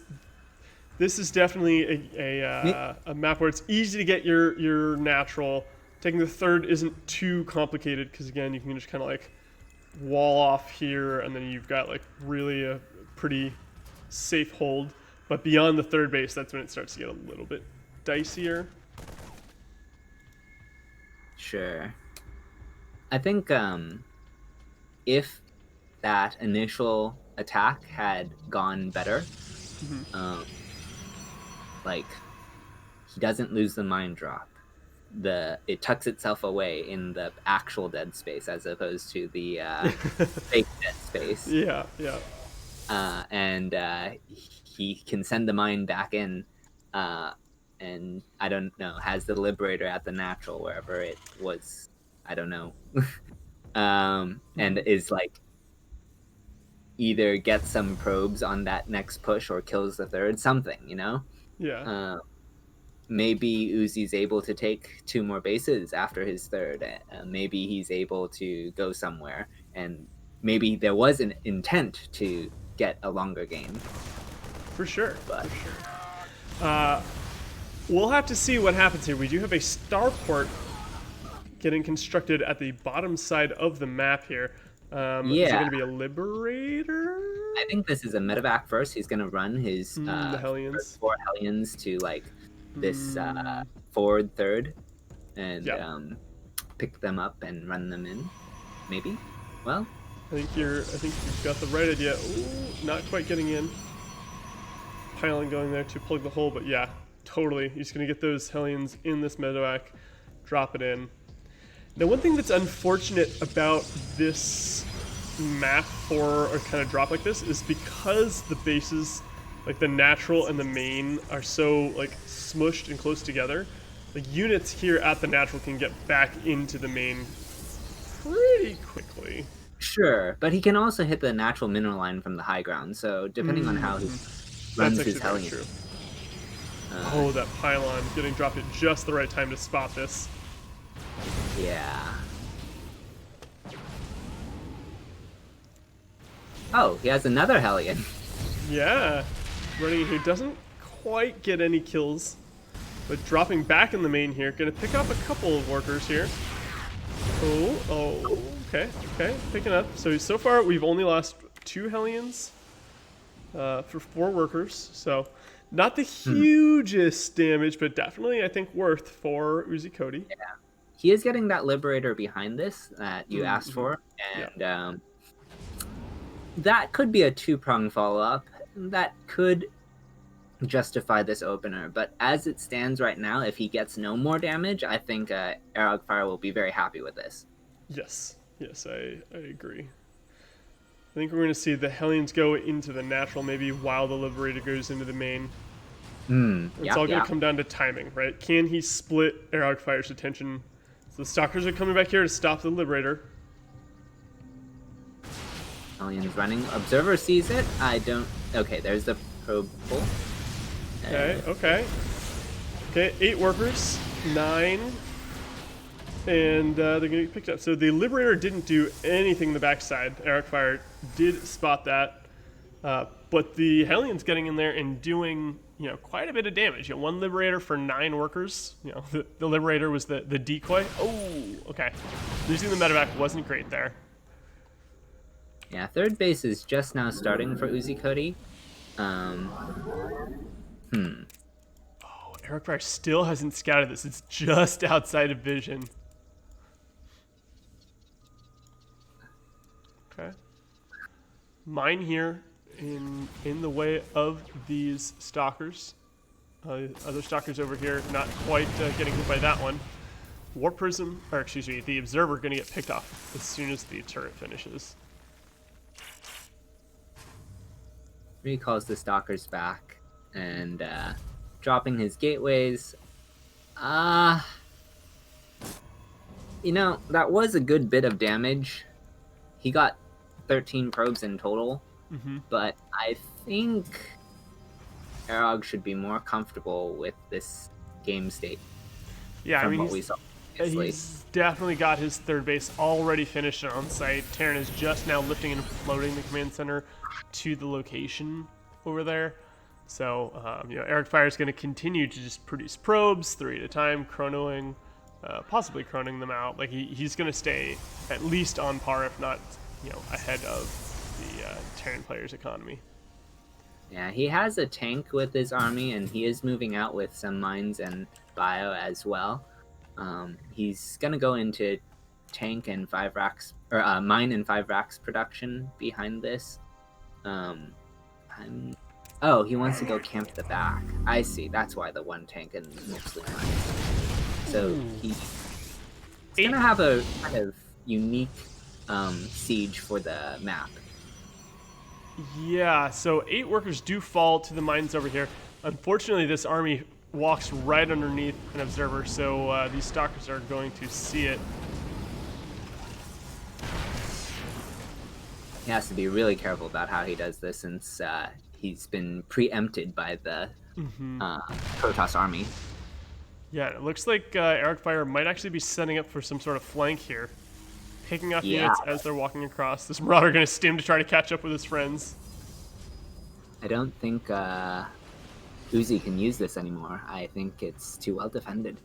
is definitely a map where it's easy to get your natural. Taking the third isn't too complicated because again, you can just kind of like wall off here, and then you've got like really a pretty safe hold. But beyond the third base, that's when it starts to get a little bit dicier. Sure. I think if that initial attack had gone better, like he doesn't lose the mind drop. It tucks itself away in the actual dead space as opposed to the fake dead space. Yeah. And he can send the mine back in, and I don't know, has the Liberator at the natural wherever it was. I don't know, and is like either gets some probes on that next push or kills the third, something, Yeah. Maybe Uzi's able to take 2 more bases after his third. Maybe he's able to go somewhere, and maybe there was an intent to get a longer game. For sure. We'll have to see what happens here. We do have a starport getting constructed at the bottom side of the map here. Is it going to be a Liberator? I think this is a medevac first. He's going to run his the Hellions. 4 Hellions to like this forward third and pick them up and run them in. Maybe. Well, I think you've got the right idea. Ooh, not quite getting in. Pylon going there to plug the hole, but yeah, totally. He's going to get those Hellions in this medevac, drop it in. Now, one thing that's unfortunate about this map for a kind of drop like this is because the bases, like the natural and the main, are so like smushed and close together. The units here at the natural can get back into the main pretty quickly. Sure, but he can also hit the natural mineral line from the high ground, so depending on how he runs his Hellion. Oh, that pylon getting dropped at just the right time to spot this. Yeah. Oh, he has another Hellion. Yeah. Running, who doesn't quite get any kills, but dropping back in the main here. Gonna pick up a couple of workers here. Oh, okay, picking up. So far we've only lost 2 Hellions for 4 workers. So Not the hugest damage, but definitely, I think, worth for Uzikoti. Yeah. He is getting that Liberator behind this that you asked for, Yeah. and that could be a two-prong follow-up. That could justify this opener, but as it stands right now, if he gets no more damage, I think Arrogfire will be very happy with this. Yes, I agree. I think we're going to see the Hellions go into the natural maybe while the Liberator goes into the main. It's all going to come down to timing, right? Can he split Arrogfire's attention? So the Stalkers are coming back here to stop the Liberator. Hellions running. Observer sees it. I don't... Okay, there's the probe pull. Okay. 8 workers, 9, and they're gonna get picked up. So the Liberator didn't do anything in the backside. Arrogfire did spot that, but the Hellions getting in there and doing quite a bit of damage. 1 Liberator for 9 workers. The Liberator was the decoy. Oh, okay. Losing the medevac wasn't great there. Yeah, third base is just now starting for Uzikoti. Oh, Arrogfire still hasn't scouted this. It's just outside of vision. Okay. Mine here in the way of these Stalkers. Other Stalkers over here, not quite getting hit by that one. Warp Prism, or excuse me, the Observer going to get picked off as soon as the turret finishes. Recalls the Stalkers back and dropping his gateways. That was a good bit of damage. He got 13 probes in total, but I think Arog should be more comfortable with this game state. Yeah, from what we saw previously. He's definitely got his third base already finished on site. Terran is just now lifting and floating the command center to the location over there. So, Arrogfire is going to continue to just produce probes 3 at a time, chronoing, possibly chroning them out. Like he's going to stay at least on par, if not, ahead of the Terran players' economy. Yeah, he has a tank with his army, and he is moving out with some mines and bio as well. He's going to go into tank and 5 racks, or mine and 5 racks production behind this. Oh, he wants to go camp to the back. I see. That's why the 1 tank and mostly mines. So he's going to have a kind of unique siege for the map. Yeah, so 8 workers do fall to the mines over here. Unfortunately, this army walks right underneath an observer, so these Stalkers are going to see it. He has to be really careful about how he does this, since he's been preempted by the Protoss army. Yeah, it looks like Arrogfire might actually be setting up for some sort of flank here. Picking off units as they're walking across. This Marauder going to stim to try to catch up with his friends. I don't think Uzi can use this anymore. I think it's too well defended.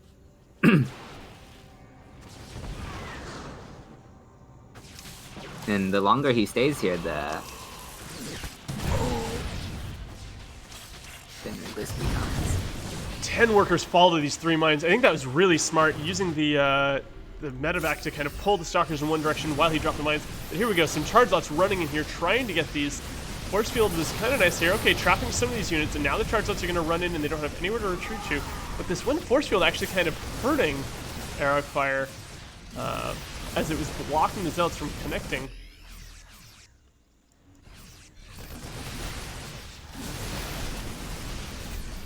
And the longer he stays here, the thinner this becomes. 10 workers fall to these 3 mines. I think that was really smart, using the medevac to kind of pull the Stalkers in one direction while he dropped the mines. But here we go, some charge lots running in here, trying to get these. Force field is kind of nice here. Okay, trapping some of these units, and now the charge lots are going to run in, and they don't have anywhere to retreat to. But this one force field actually kind of hurting Arrogfire as it was blocking the Zealots from connecting.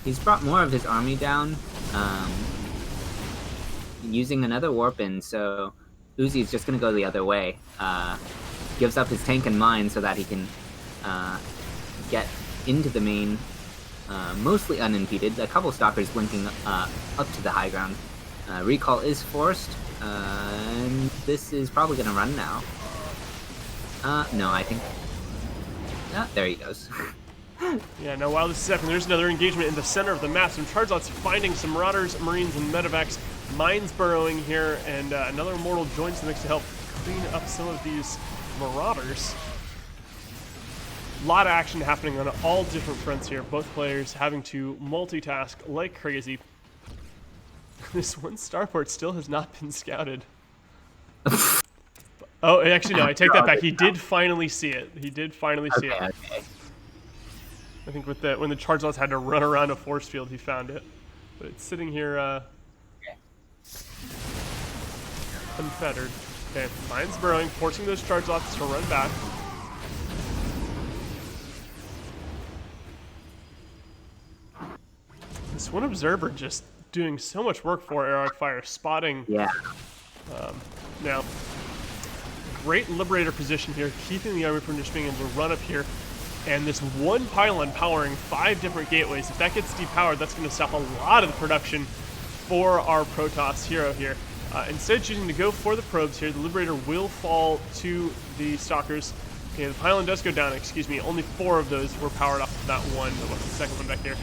He's brought more of his army down, using another warp in, so Uzi's just going to go the other way. Gives up his tank and mine so that he can get into the main mostly unimpeded. A couple Stalkers blinking up to the high ground. Recall is forced, and this is probably going to run now. No, I think... there he goes. Yeah, now while this is happening, there's another engagement in the center of the map. Some charge lots finding some Marauders, Marines, and medevacs. Mines burrowing here, and another Immortal joins the mix to help clean up some of these Marauders. A lot of action happening on all different fronts here. Both players having to multitask like crazy. This one starport still has not been scouted. Oh, actually, no, I take that back. He did finally see it. He did finally see it. Okay. I think with when the charge lots had to run around a force field, he found it. But it's sitting here unfettered. Okay, mine's burrowing, forcing those charge lots to run back. This one observer just doing so much work for Arrogfire, spotting. Yeah. Now, great Liberator position here, keeping the army from just being able to run up here. And this one pylon powering 5 different gateways. If that gets depowered, that's going to stop a lot of the production for our Protoss hero here. Instead of choosing to go for the probes here, the Liberator will fall to the Stalkers. Okay, the pylon does go down, excuse me. Only 4 of those were powered off of that one. What's the second one back here?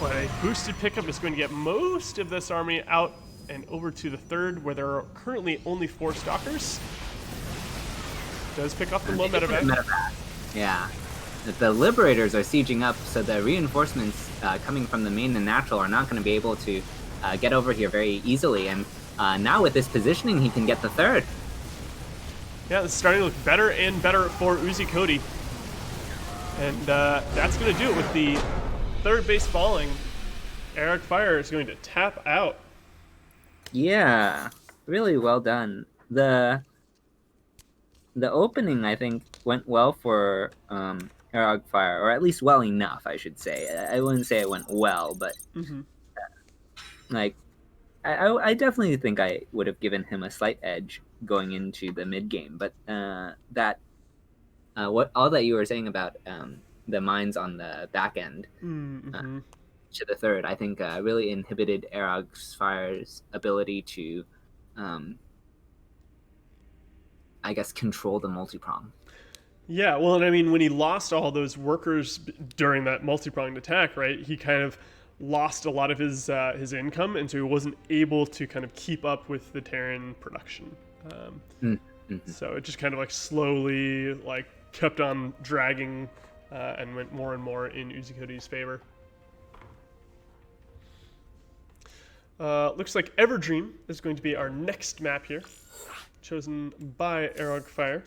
But a boosted pickup is going to get most of this army out and over to the third, where there are currently only 4 Stalkers. Does pick up the low medevac. Yeah. The Liberators are sieging up, so the reinforcements coming from the main and natural are not going to be able to get over here very easily. And now with this positioning, he can get the third. Yeah, it's starting to look better and better for Uzikoti. And that's going to do it with the third base falling. Arrogfire is going to tap out. Yeah, really well done. The opening, I think, went well for Arrogfire, or at least well enough, I should say. I wouldn't say it went well, but like, I definitely think I would have given him a slight edge going into the mid game. But what all that you were saying about the mines on the back end to the third, I think really inhibited Arrogfire's ability to, I guess, control the multi-prong. Yeah, well, and I mean, when he lost all those workers during that multi-pronged attack, right, he kind of lost a lot of his income, and so he wasn't able to kind of keep up with the Terran production. So it just kind of like slowly like kept on dragging and went more and more in Uzikoti's favor. Looks like Everdream is going to be our next map here, chosen by Arrogfire.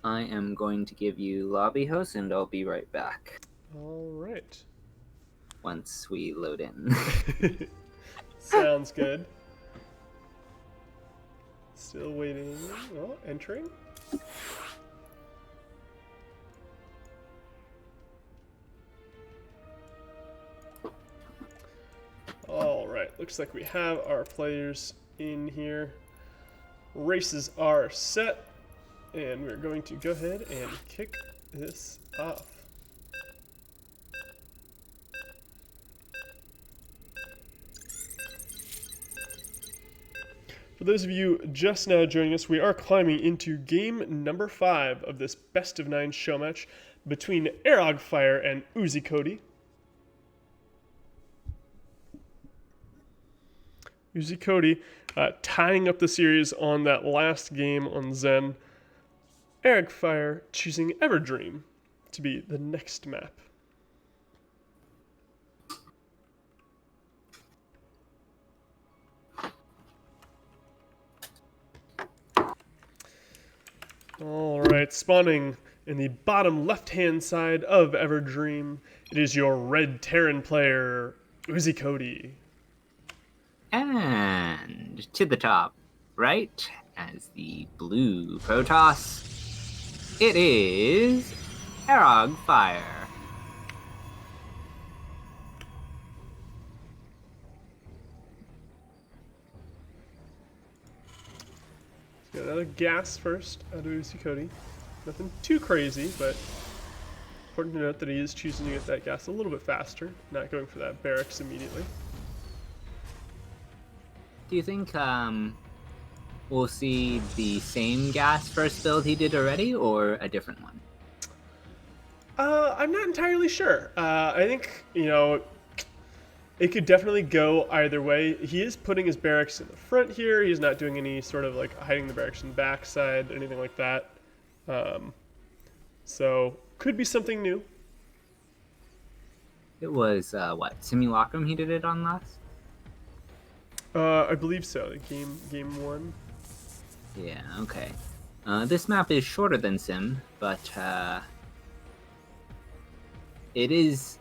I am going to give you lobby host, and I'll be right back. All right. Once we load in. Sounds good. Still waiting. Oh, entering. All right. Looks like we have our players in here. Races are set. And we're going to go ahead and kick this off. For those of you just now joining us, we are climbing into game number 5 of this best of 9 show match between Arrogfire and Uzikoti. Uzikoti tying up the series on that last game on Zen. Arrogfire choosing Everdream to be the next map. All right, spawning in the bottom left-hand side of Everdream, it is your red Terran player, Uzikoti. And to the top right, as the blue Protoss, it is Arrogfire. Got another gas first out of Uzikoti. Nothing too crazy, but important to note that he is choosing to get that gas a little bit faster, not going for that barracks immediately. Do you think we'll see the same gas first build he did already, or a different one? I'm not entirely sure. I think, you know, It could definitely go either way. He is putting his barracks in the front here. He's not doing any sort of like hiding the barracks in the backside, anything like that. So could be something new. It was what, Simulacrum he did it on last? I believe so. Game one. Yeah, okay. This map is shorter than Sim, but it is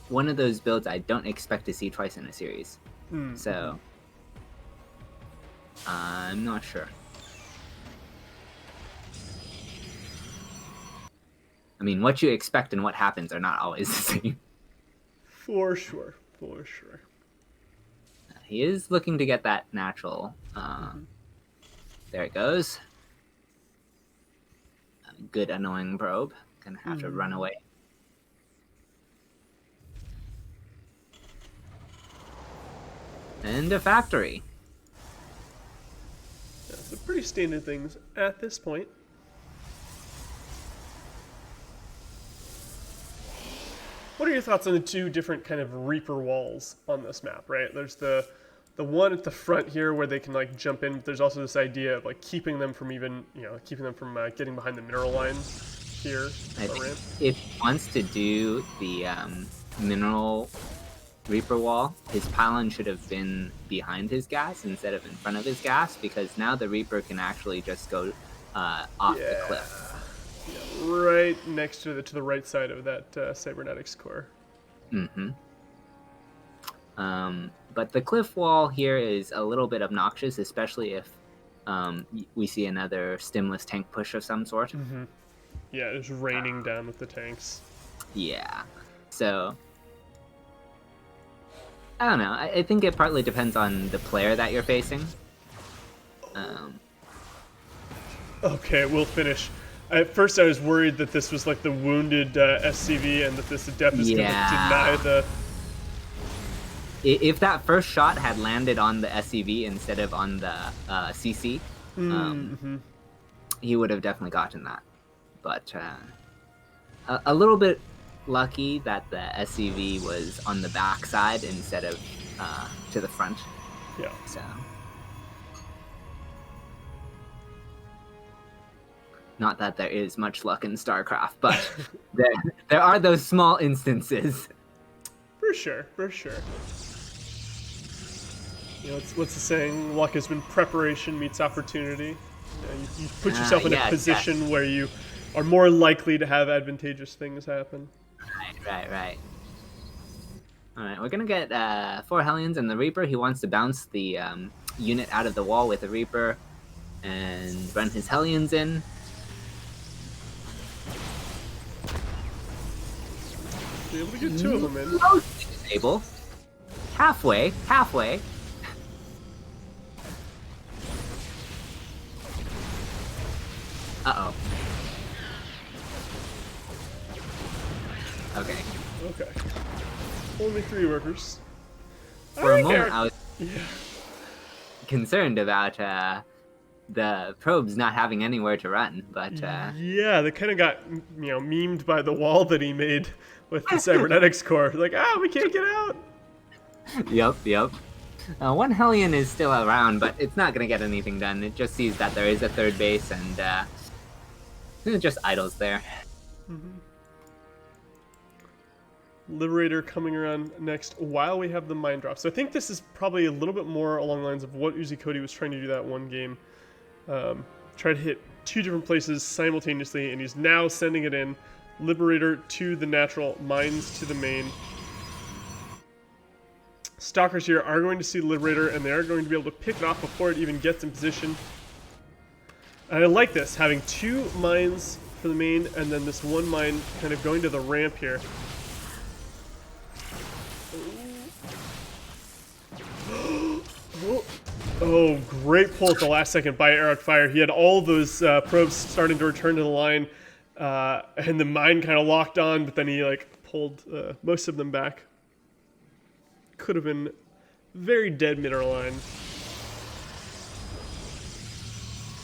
one of those builds I don't expect to see twice in a series. So I'm not sure. I mean, what you expect and what happens are not always the same. For sure, for sure. He is looking to get that natural. There it goes. Good annoying probe. Gonna have to run away. And a factory. Yeah, so pretty standard things at this point. What are your thoughts on the two different kind of Reaper walls on this map, right? There's the one at the front here where they can like jump in, but there's also this idea of like keeping them from even, keeping them from getting behind the mineral lines here. I think if he wants to do the mineral Reaper wall, his pylon should have been behind his gas instead of in front of his gas, because now the Reaper can actually just go off the cliff. Yeah, right next to the right side of that cybernetics core. But the cliff wall here is a little bit obnoxious, especially if we see another stimulus tank push of some sort. Yeah, it's raining down with the tanks. Yeah, so I don't know. I think it partly depends on the player that you're facing. Okay, we'll finish. At first, I was worried that this was like the wounded SCV, and that this adept is going to deny the. If that first shot had landed on the SCV instead of on the CC, he would have definitely gotten that. But a little bit lucky that the SCV was on the back side instead of to the front. Yeah. So. Not that there is much luck in StarCraft, but there are those small instances. For sure, for sure. What's the saying? Luck has been preparation meets opportunity. You put yourself in a position where you are more likely to have advantageous things happen. Right. All right, we're gonna get 4 Hellions and the Reaper. He wants to bounce the unit out of the wall with the Reaper and run his Hellions in. Be able to get 2 of them in. Able. Halfway. Uh-oh. Okay. Only 3 workers. For a moment, I was concerned about the probes not having anywhere to run, but yeah, they kind of got memed by the wall that he made with the cybernetics core. Like, we can't get out. Yep. 1 Hellion is still around, but it's not gonna get anything done. It just sees that there is a 3rd base, and it just idles there. Liberator coming around next while we have the mine drop. So I think this is probably a little bit more along the lines of what Uzikoti was trying to do that one game. Try to hit 2 different places simultaneously, and he's now sending it in. Liberator to the natural, mines to the main. Stalkers here are going to see Liberator, and they are going to be able to pick it off before it even gets in position. And I like this, having 2 mines for the main, and then this 1 mine kind of going to the ramp here. Oh, great pull at the last second by Arrogfire. He had all those probes starting to return to the line, and the mine kind of locked on, but then he pulled most of them back. Could have been very dead mineral line.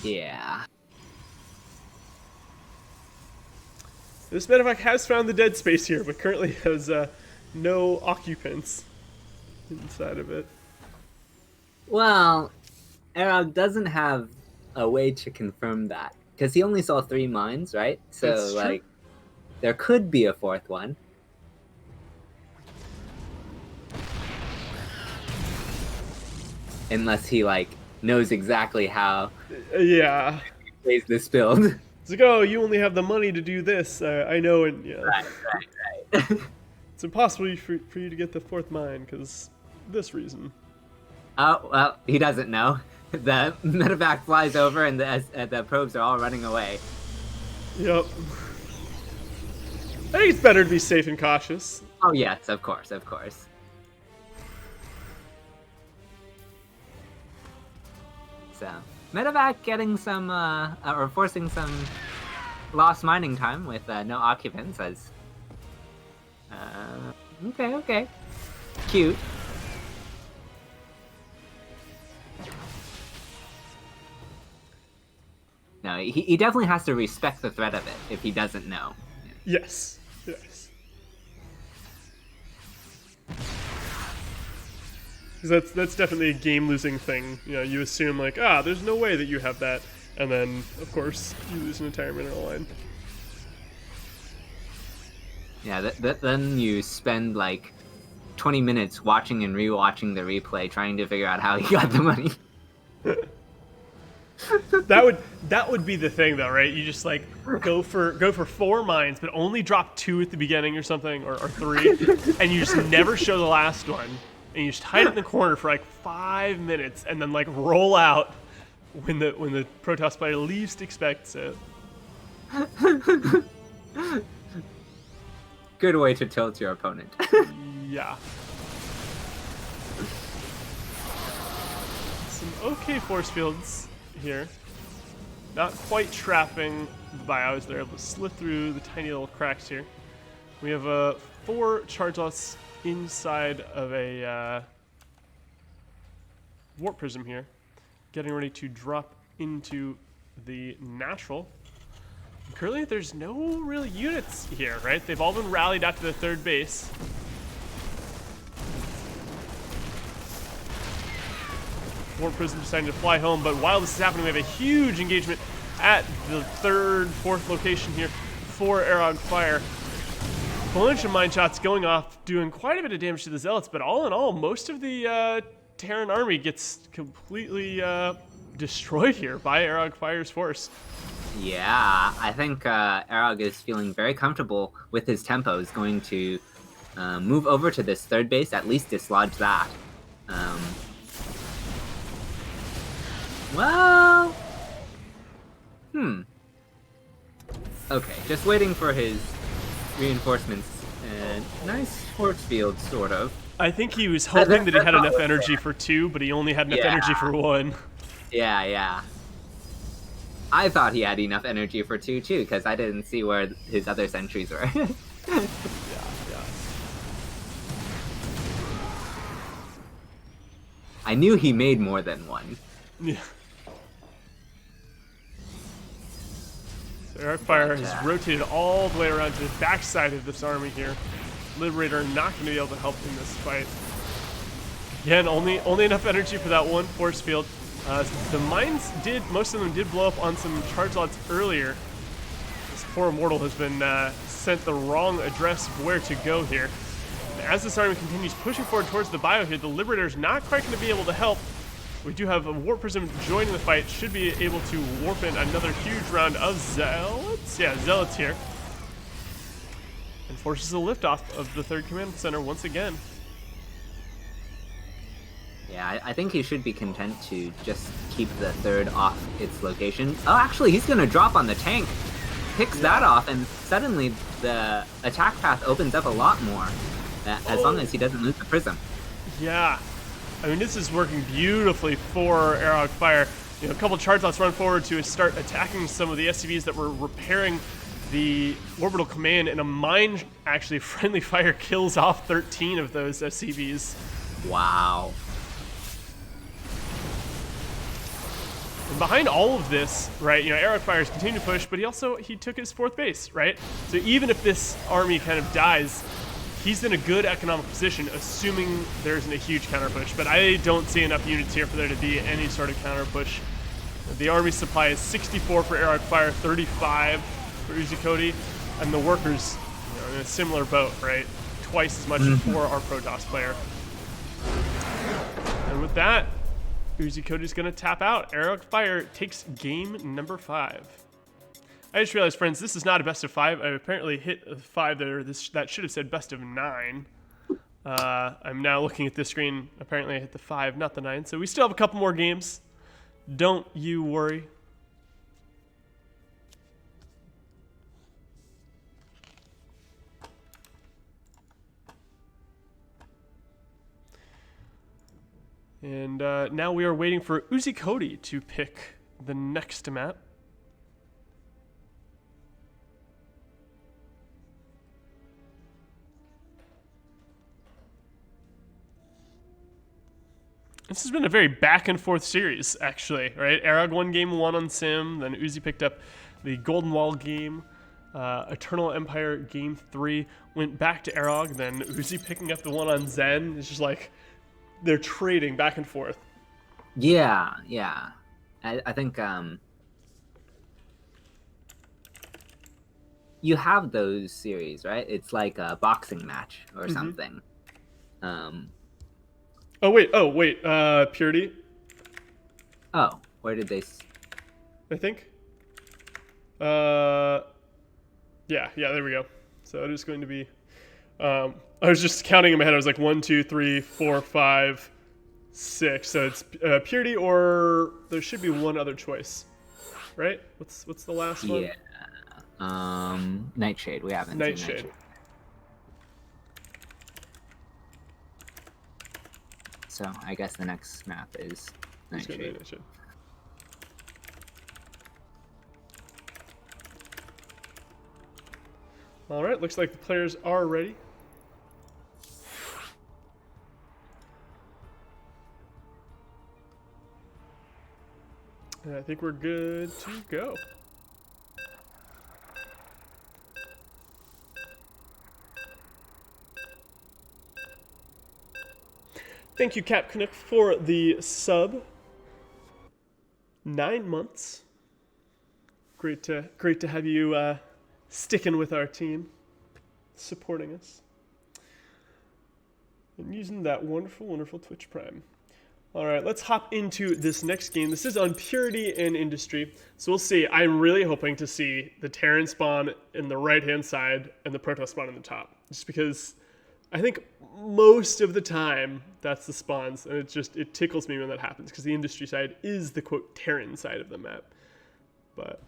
Yeah. This medevac has found the dead space here, but currently has no occupants. inside of it. Well, Arog doesn't have a way to confirm that because he only saw 3 mines, right? So That's true. like, there could be a 4th one. Unless he like knows exactly how Yeah. plays this build. It's like, oh, you only have the money to do this. I know, and yeah. Right. It's impossible for you to get the 4th mine because this reason. Oh, well, he doesn't know. The medevac flies over and the probes are all running away. Yep. I think it's better to be safe and cautious. Oh yes, of course. So, medevac getting some, or forcing some lost mining time with no occupants as... okay. Cute. No, he definitely has to respect the threat of it if he doesn't know. Yes. Because that's definitely a game-losing thing. You know, you assume like, there's no way that you have that, and then of course you lose an entire mineral line. Yeah, then you spend like 20 minutes watching and rewatching the replay, trying to figure out how he got the money. That would be the thing though, right? You just like go for 4 mines, but only drop 2 at the beginning or something, or 3, and you just never show the last one, and you just hide it in the corner for like 5 minutes, and then like roll out when the Protoss player least expects it. Good way to tilt your opponent. Yeah. Some okay force fields here. Not quite trapping the bios. They're able to slip through the tiny little cracks here. We have 4 charge lots inside of a warp prism here, getting ready to drop into the natural. Currently, there's no real units here, right? They've all been rallied out to the 3rd base. Warp Prism deciding to fly home, but while this is happening, we have a huge engagement at the 3rd, 4th location here for Arrogfire. Bunch of mine shots going off, doing quite a bit of damage to the Zealots, but all in all, most of the Terran army gets completely destroyed here by Arrogfire's force. Yeah, I think Arog is feeling very comfortable with his tempo. He's going to move over to this 3rd base, at least dislodge that. Well... Okay, just waiting for his reinforcements. Nice force field, sort of. I think he was hoping that he had enough energy for 2, but he only had enough energy for 1. Yeah. I thought he had enough energy for 2 too, because I didn't see where his other sentries were. Yeah. I knew he made more than 1. Yeah. So Arrogfire has rotated all the way around to the backside of this army here. Liberator not going to be able to help in this fight. Again, only enough energy for that 1 force field. The mines most of them did blow up on some charge lots earlier. This poor Immortal has been sent the wrong address of where to go here. And as this army continues pushing forward towards the bio here, the Liberator is not quite going to be able to help. We do have a Warp Prism joining the fight, should be able to warp in another huge round of Zealots. Yeah, Zealots here. And forces a liftoff of the 3rd Command Center once again. Yeah, I think he should be content to just keep the 3rd off its location. Oh, actually, he's going to drop on the tank. Picks that off, and suddenly the attack path opens up a lot more, as long as he doesn't lose the prism. Yeah. I mean, this is working beautifully for Arrogfire. You know, a couple charge lots run forward to start attacking some of the SCVs that were repairing the orbital command, and a mine, actually, friendly fire kills off 13 of those SCVs. Wow. And behind all of this, right, you know, Arrogfire is continuing to push, but he took his 4th base, right? So even if this army kind of dies, he's in a good economic position, assuming there isn't a huge counter push. But I don't see enough units here for there to be any sort of counter push. The army supply is 64 for Arrogfire, 35 for Uzikoti, and the workers, in a similar boat, right? Twice as much for our Protoss player. And with that, Uzikoti's gonna tap out. Arrogfire takes game number 5. I just realized, friends, this is not a best of 5. I apparently hit a 5 there. That should have said best of 9. I'm now looking at this screen. Apparently I hit the 5, not the 9. So we still have a couple more games. Don't you worry. And now we are waiting for Uzikoti to pick the next map. This has been a very back and forth series, actually, right? Arag won game 1 on Sim, then Uzi picked up the Golden Wall game. Eternal Empire game 3 went back to Arag, then Uzi picking up the one on Zen. It's just like they're trading back and forth. Yeah. I think you have those series, right? It's like a boxing match or something. Oh wait, Purity. Oh, where did they? I think. Yeah, there we go. So it is going to be. I was just counting in my head. I was like 1, 2, 3, 4, 5, 6. So it's Purity, or there should be one other choice, right? What's the last one? Yeah. Nightshade. We haven't. Nightshade. So I guess the next map is Nightshade. All right, looks like the players are ready. And I think we're good to go. Thank you, Cap Canuck, for the sub. 9 months. Great to have you sticking with our team, supporting us, and using that wonderful, wonderful Twitch Prime. All right, let's hop into this next game. This is on Purity and Industry. So we'll see. I'm really hoping to see the Terran spawn in the right-hand side and the Protoss spawn in the top, just because I think most of the time that's the spawns, and it tickles me when that happens, because the Industry side is the quote Terran side of the map. But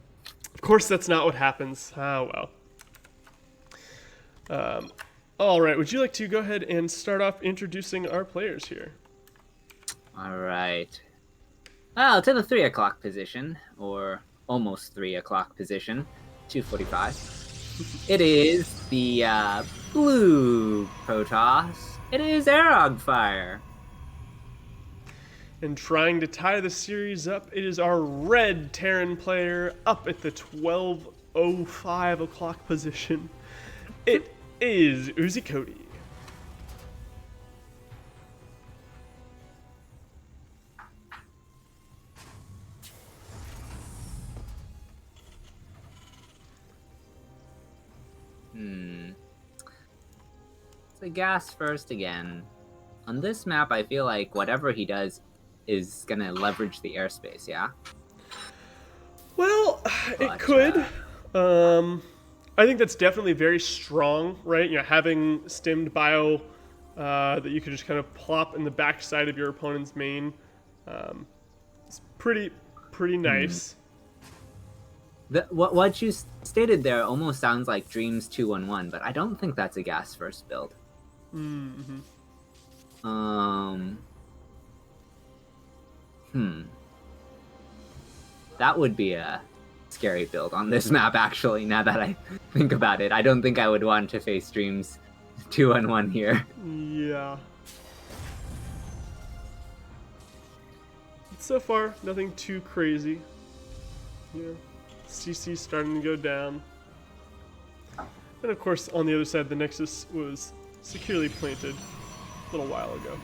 of course that's not what happens. Ah, well. All right, would you like to go ahead and start off introducing our players here? All right. Well, to the 3 o'clock position, or almost 3 o'clock position, 2:45. It is the blue Protoss. It is Arrogfire. And trying to tie the series up, it is our red Terran player up at the 12:05 o'clock position. It is Uzikoti. So gas first again. On this map, I feel like whatever he does is gonna leverage the airspace, yeah? Well, it could. I think that's definitely very strong, right? You know, having stemmed bio that you could just kind of plop in the backside of your opponent's main. It's pretty nice. What you stated there almost sounds like Dreams 211, but I don't think that's a gas first build. That would be a scary build on this map, actually, now that I think about it. I don't think I would want to face Dreams 211 here. Yeah. So far, nothing too crazy. Yeah. CC starting to go down. And of course, on the other side, the Nexus was securely planted a little while ago.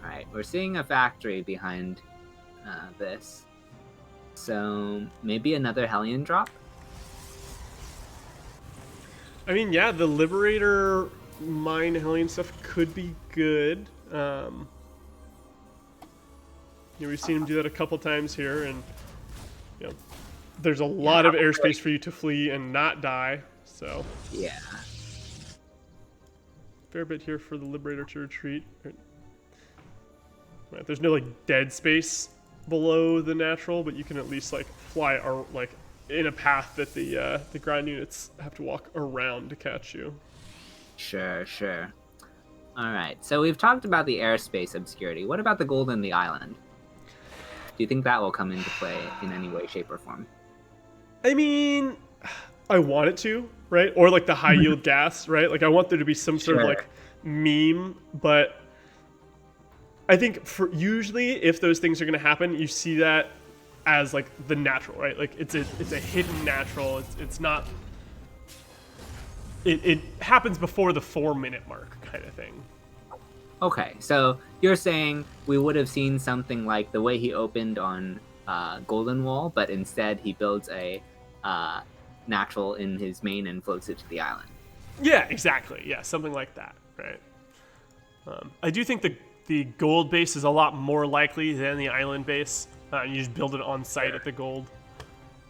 Alright, we're seeing a factory behind this. So maybe another Hellion drop? I mean, yeah, the Liberator mine Hellion stuff could be good. We've seen him do that a couple times here, and there's a lot of airspace for you to flee and not die. So yeah, fair bit here for the Liberator to retreat. Right, there's no dead space below the natural, but you can at least fly or in a path that the ground units have to walk around to catch you. Sure. All right, so we've talked about the airspace obscurity. What about the gold in the island? Do you think that will come into play in any way, shape, or form? I mean, I want it to, right? Or the high yield gas, right? I want there to be some sort of meme, but I think for usually if those things are going to happen, you see that as the natural, right? It's a hidden natural. It's not. It happens before the 4-minute mark, kind of thing. Okay, so you're saying we would have seen something like the way he opened on Golden Wall, but instead he builds a natural in his main and floats it to the island. Yeah, exactly. Yeah, something like that, right? I do think the gold base is a lot more likely than the island base. You just build it on site at the gold.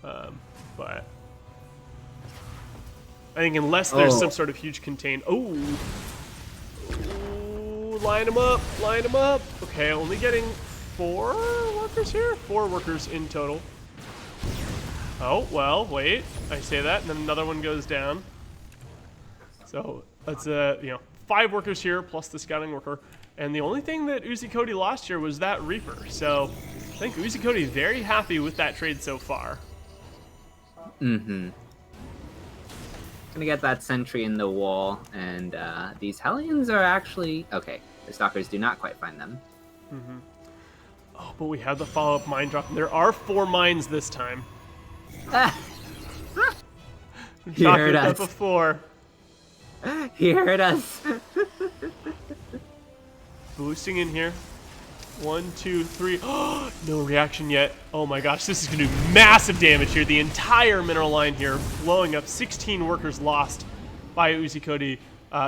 But I think unless there's some sort of huge contain... Line them up. Okay, only getting 4 workers here? 4 workers in total. Oh, well, wait. I say that, and then another one goes down. So that's 5 workers here plus the scouting worker. And the only thing that Uzikoti lost here was that Reaper. So I think Uzikoti is very happy with that trade so far. Mm-hmm. Gonna get that sentry in the wall, and these Hellions are actually... Okay, the Stalkers do not quite find them. Mm-hmm. Oh, but we have the follow-up mine drop. There are 4 mines this time. He heard us. Before. He heard us. Boosting in here. 1, 2, 3. Oh, no reaction yet. Oh my gosh, this is going to do massive damage here. The entire mineral line here blowing up. 16 workers lost by Uzikoti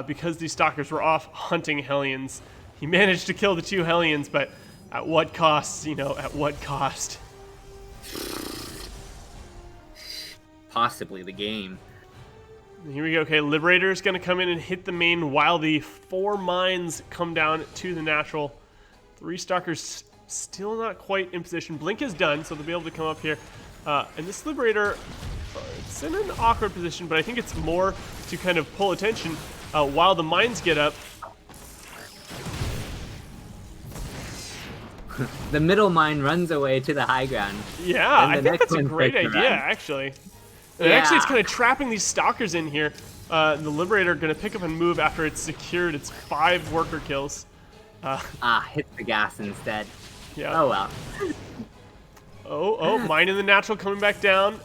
because these stalkers were off hunting Hellions. He managed to kill the 2 Hellions, but at what cost? At what cost? Possibly the game. Here we go. Okay, Liberator's going to come in and hit the main while the 4 mines come down to the natural. 3 stalkers still not quite in position. Blink is done, so they'll be able to come up here. And this Liberator, it's in an awkward position, but I think it's more to kind of pull attention while the mines get up. The middle mine runs away to the high ground. Yeah, I think that's a great idea, actually. And actually, it's kind of trapping these stalkers in here. The Liberator going to pick up and move after it's secured its 5 worker kills. Hit the gas instead. Yeah. Oh, well. Oh, mine in the natural coming back down.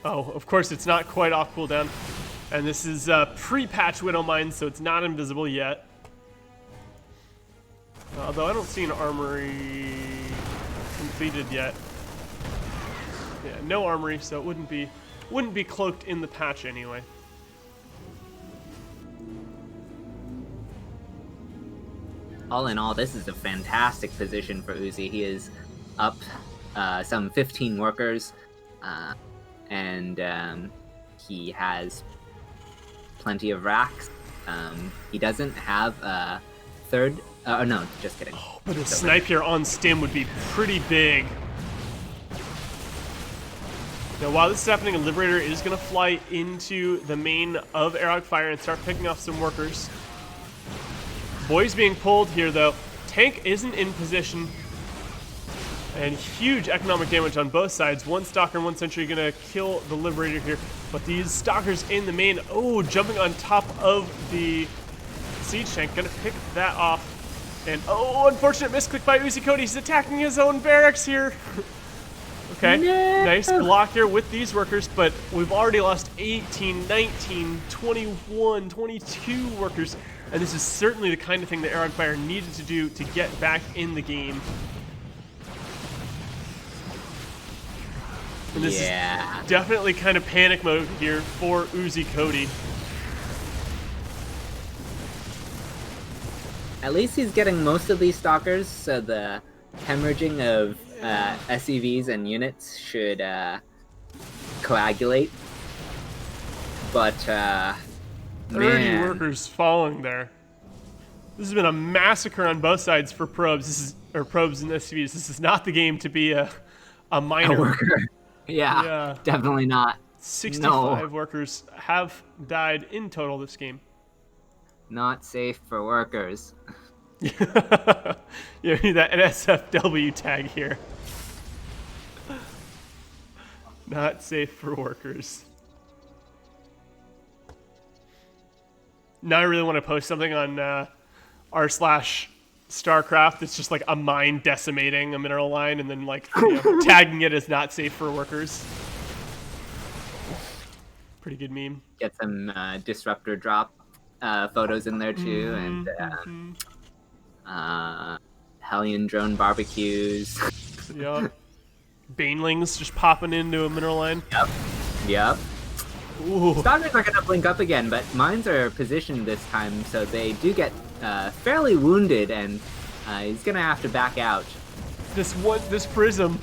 Oh, of course, it's not quite off cooldown. And this is pre-patch Widow Mine, so it's not invisible yet. Although I don't see an armory completed yet. Yeah, no armory, so it wouldn't be cloaked in the patch anyway. All in all, this is a fantastic position for Uzi. He is up some 15 workers, and he has plenty of racks. He doesn't have a third... no, just kidding. Oh, but a snipe here on stim would be pretty big. Now, while this is happening, a Liberator is going to fly into the main of Arrogfire and start picking off some workers. Boy's being pulled here, though. Tank isn't in position. And huge economic damage on both sides. 1 Stalker and 1 Sentry going to kill the Liberator here. But these Stalkers in the main, jumping on top of the Siege Tank. Going to pick that off. And, unfortunate misclick by Uzikoti. He's attacking his own barracks here. Okay, No! nice block here with these workers, but we've already lost 18, 19, 21, 22 workers, and this is certainly the kind of thing that Arrogfire needed to do to get back in the game. And this is definitely kind of panic mode here for Uzikoti. At least he's getting most of these stalkers, so the hemorrhaging of SCVs and units should coagulate. But 30 workers falling there. This has been a massacre on both sides for probes. Probes and SCVs. This is not the game to be a miner. A worker. Yeah, definitely not. 65 workers have died in total this game. Not safe for workers. You need that NSFW tag here. Not safe for workers. Now I really want to post something on r/StarCraft. It's just like a mine decimating a mineral line and then like tagging it as not safe for workers. Pretty good meme. Get some disruptor drop photos in there too, and Hellion drone barbecues. Yep. Banelings just popping into a mineral line. Yep. Ooh. Stalkers are gonna blink up again, but mines are positioned this time, so they do get fairly wounded, and he's gonna have to back out. This prism.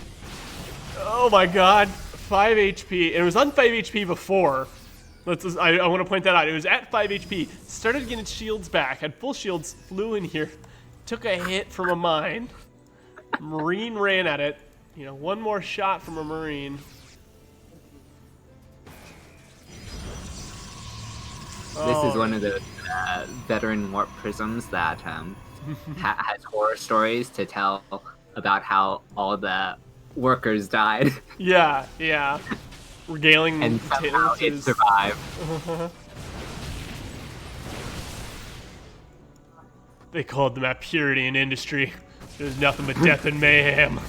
Oh my god, 5 HP. And it was on 5 HP before. I want to point that out. It was at 5 HP. Started getting its shields back. Had full shields. Flew in here. Took a hit from a mine. Marine ran at it. You know, one more shot from a Marine. This is one of the veteran warp prisms that has horror stories to tell about how all the workers died. Yeah. Regaling and somehow it survived. They called the map Purity in Industry. There's nothing but death and mayhem.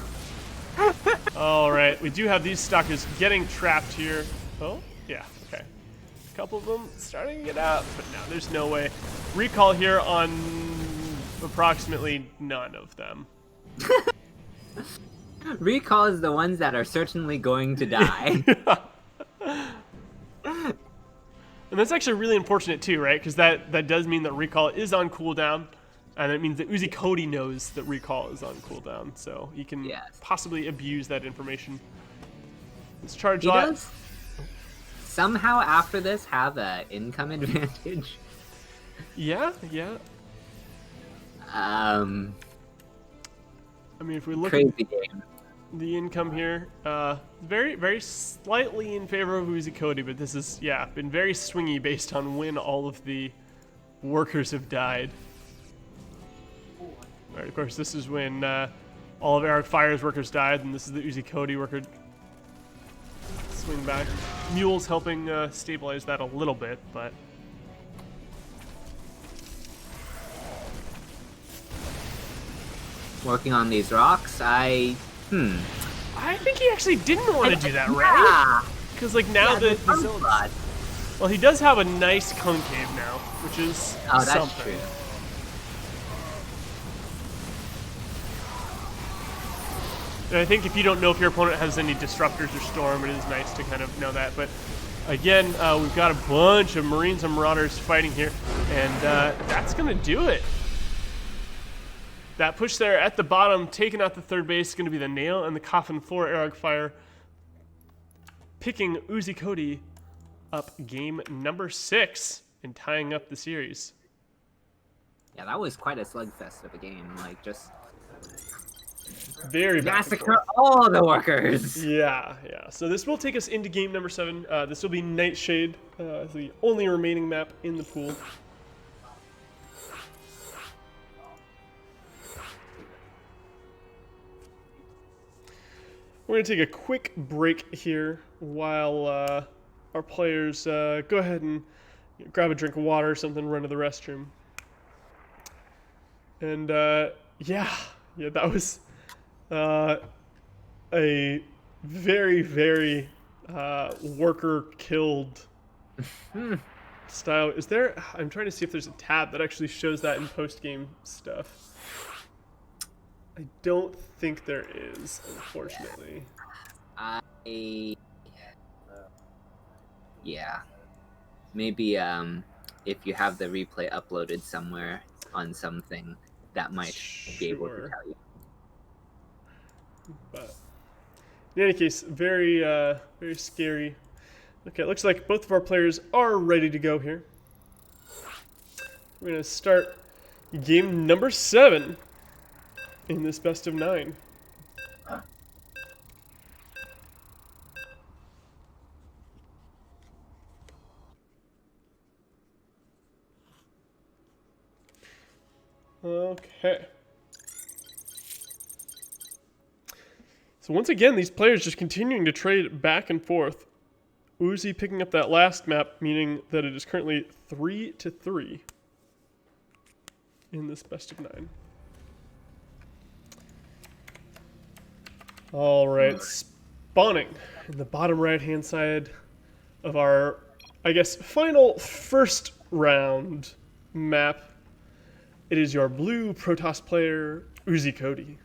Alright, we do have these stalkers getting trapped here. Oh, yeah, okay. A couple of them starting to get out, but no, there's no way. Recall here on approximately none of them. Recall is the ones that are certainly going to die. And that's actually really unfortunate too, right? Because that does mean that recall is on cooldown, and it means that Uzikoti knows that recall is on cooldown, so he can possibly abuse that information. Let's charge he does somehow after this have an income advantage. Yeah. I mean, if we look at the income here, very, very slightly in favor of Uzikoti, but this is, been very swingy based on when all of the workers have died. All right, of course, this is when all of Arrogfire's workers died, and this is the Uzikoti worker swing back. Mule's helping stabilize that a little bit, but... Working on these rocks, I think he actually didn't want to do that, right? Because like now the well, he does have a nice concave now, which is something. True. And I think if you don't know if your opponent has any disruptors or storm, it is nice to kind of know that. But again, we've got a bunch of Marines and Marauders fighting here, and that's gonna do it. That push there at the bottom, taking out the third base, is going to be the nail in the coffin for Arrogfire. Picking Uzikoti up game number 6 and tying up the series. Yeah, that was quite a slugfest of a game. Like, just very massacre all the workers. Yeah. So this will take us into game number 7. This will be Nightshade, the only remaining map in the pool. We're going to take a quick break here while our players go ahead and grab a drink of water or something, run to the restroom. And that was a very, very worker killed style. Is there? I'm trying to see if there's a tab that actually shows that in post game stuff. I don't think there is, unfortunately. Yeah, maybe if you have the replay uploaded somewhere on something, that might be able to tell you. But in any case, very very scary. Okay, it looks like both of our players are ready to go here. We're gonna start game number 7 in this best of 9. Okay. So once again, these players just continuing to trade back and forth. Uzi picking up that last map, meaning that it is currently 3-3 in this best of 9. All right, spawning in the bottom right-hand side of our, I guess, final first round map. It is your blue Protoss player, Uzikoti.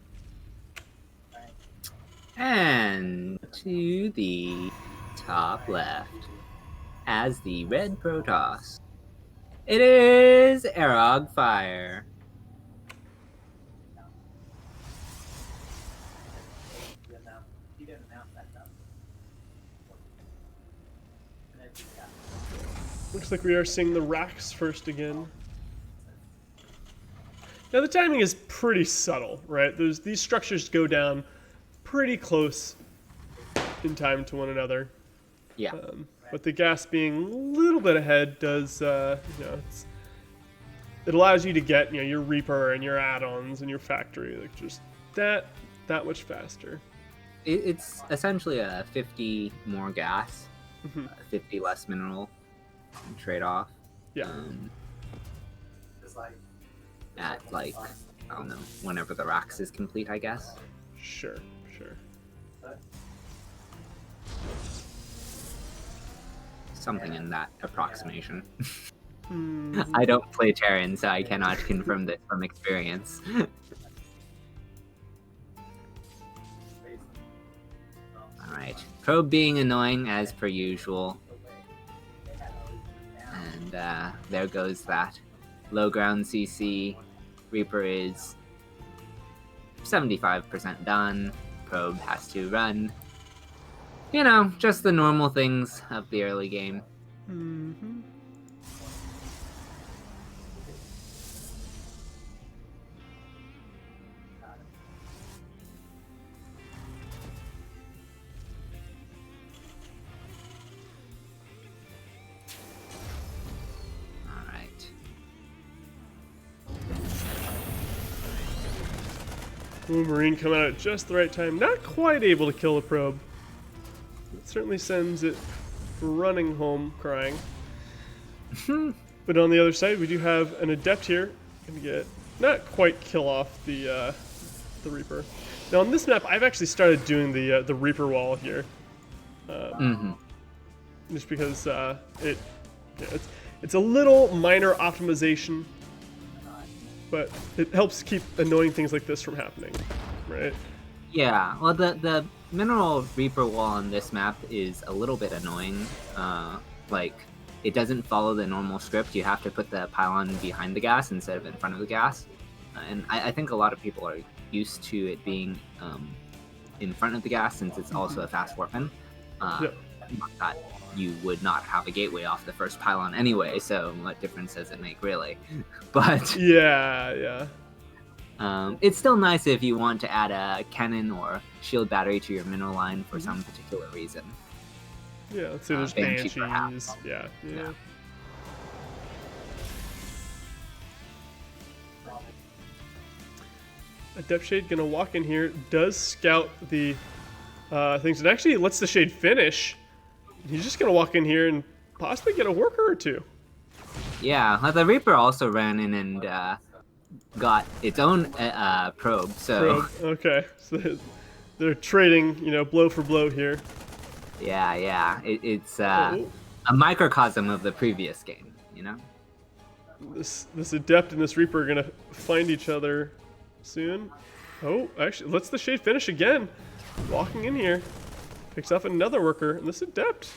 And to the top left, as the red Protoss, it is Arrogfire. Looks like we are seeing the racks first again. Now the timing is pretty subtle, right? These structures go down pretty close in time to one another. Yeah. But the gas being a little bit ahead does, it allows you to get, your Reaper and your add-ons and your factory, like just that much faster. It's essentially a 50 more gas, 50 less mineral trade-off. Yeah. At I don't know, whenever the racks is complete, I guess. Sure. Something in that approximation. I don't play Terran, so I cannot confirm this from experience. Alright, probe being annoying as per usual. And there goes that. Low ground CC. Reaper is 75% done. Probe has to run. Just the normal things of the early game. Ooh, Marine coming out at just the right time. Not quite able to kill the probe. It certainly sends it running home crying. But on the other side, we do have an Adept here. Gonna get not quite kill off the Reaper. Now on this map, I've actually started doing the Reaper wall here. Just because it's a little minor optimization, but it helps keep annoying things like this from happening, right? Yeah, well, the mineral Reaper wall on this map is a little bit annoying. It doesn't follow the normal script. You have to put the pylon behind the gas instead of in front of the gas. And I think a lot of people are used to it being in front of the gas since it's also a fast weapon. That you would not have a gateway off the first pylon anyway, so what difference does it make, really? But yeah. It's still nice if you want to add a cannon or shield battery to your mineral line for some particular reason. Yeah, let's say there's Banshees. Yeah. Adept Shade gonna walk in here, does scout the things, and actually lets the Shade finish. He's just gonna walk in here and possibly get a worker or two. Yeah, the Reaper also ran in and got its own probe, so... Okay, so They're trading, you know, blow for blow here. Yeah, yeah. It's Oh, a microcosm of the previous game, you know? this Adept and this Reaper are gonna find each other soon. Oh, actually, lets the Shade finish again. Walking in here. Picks off another worker, and this Adept.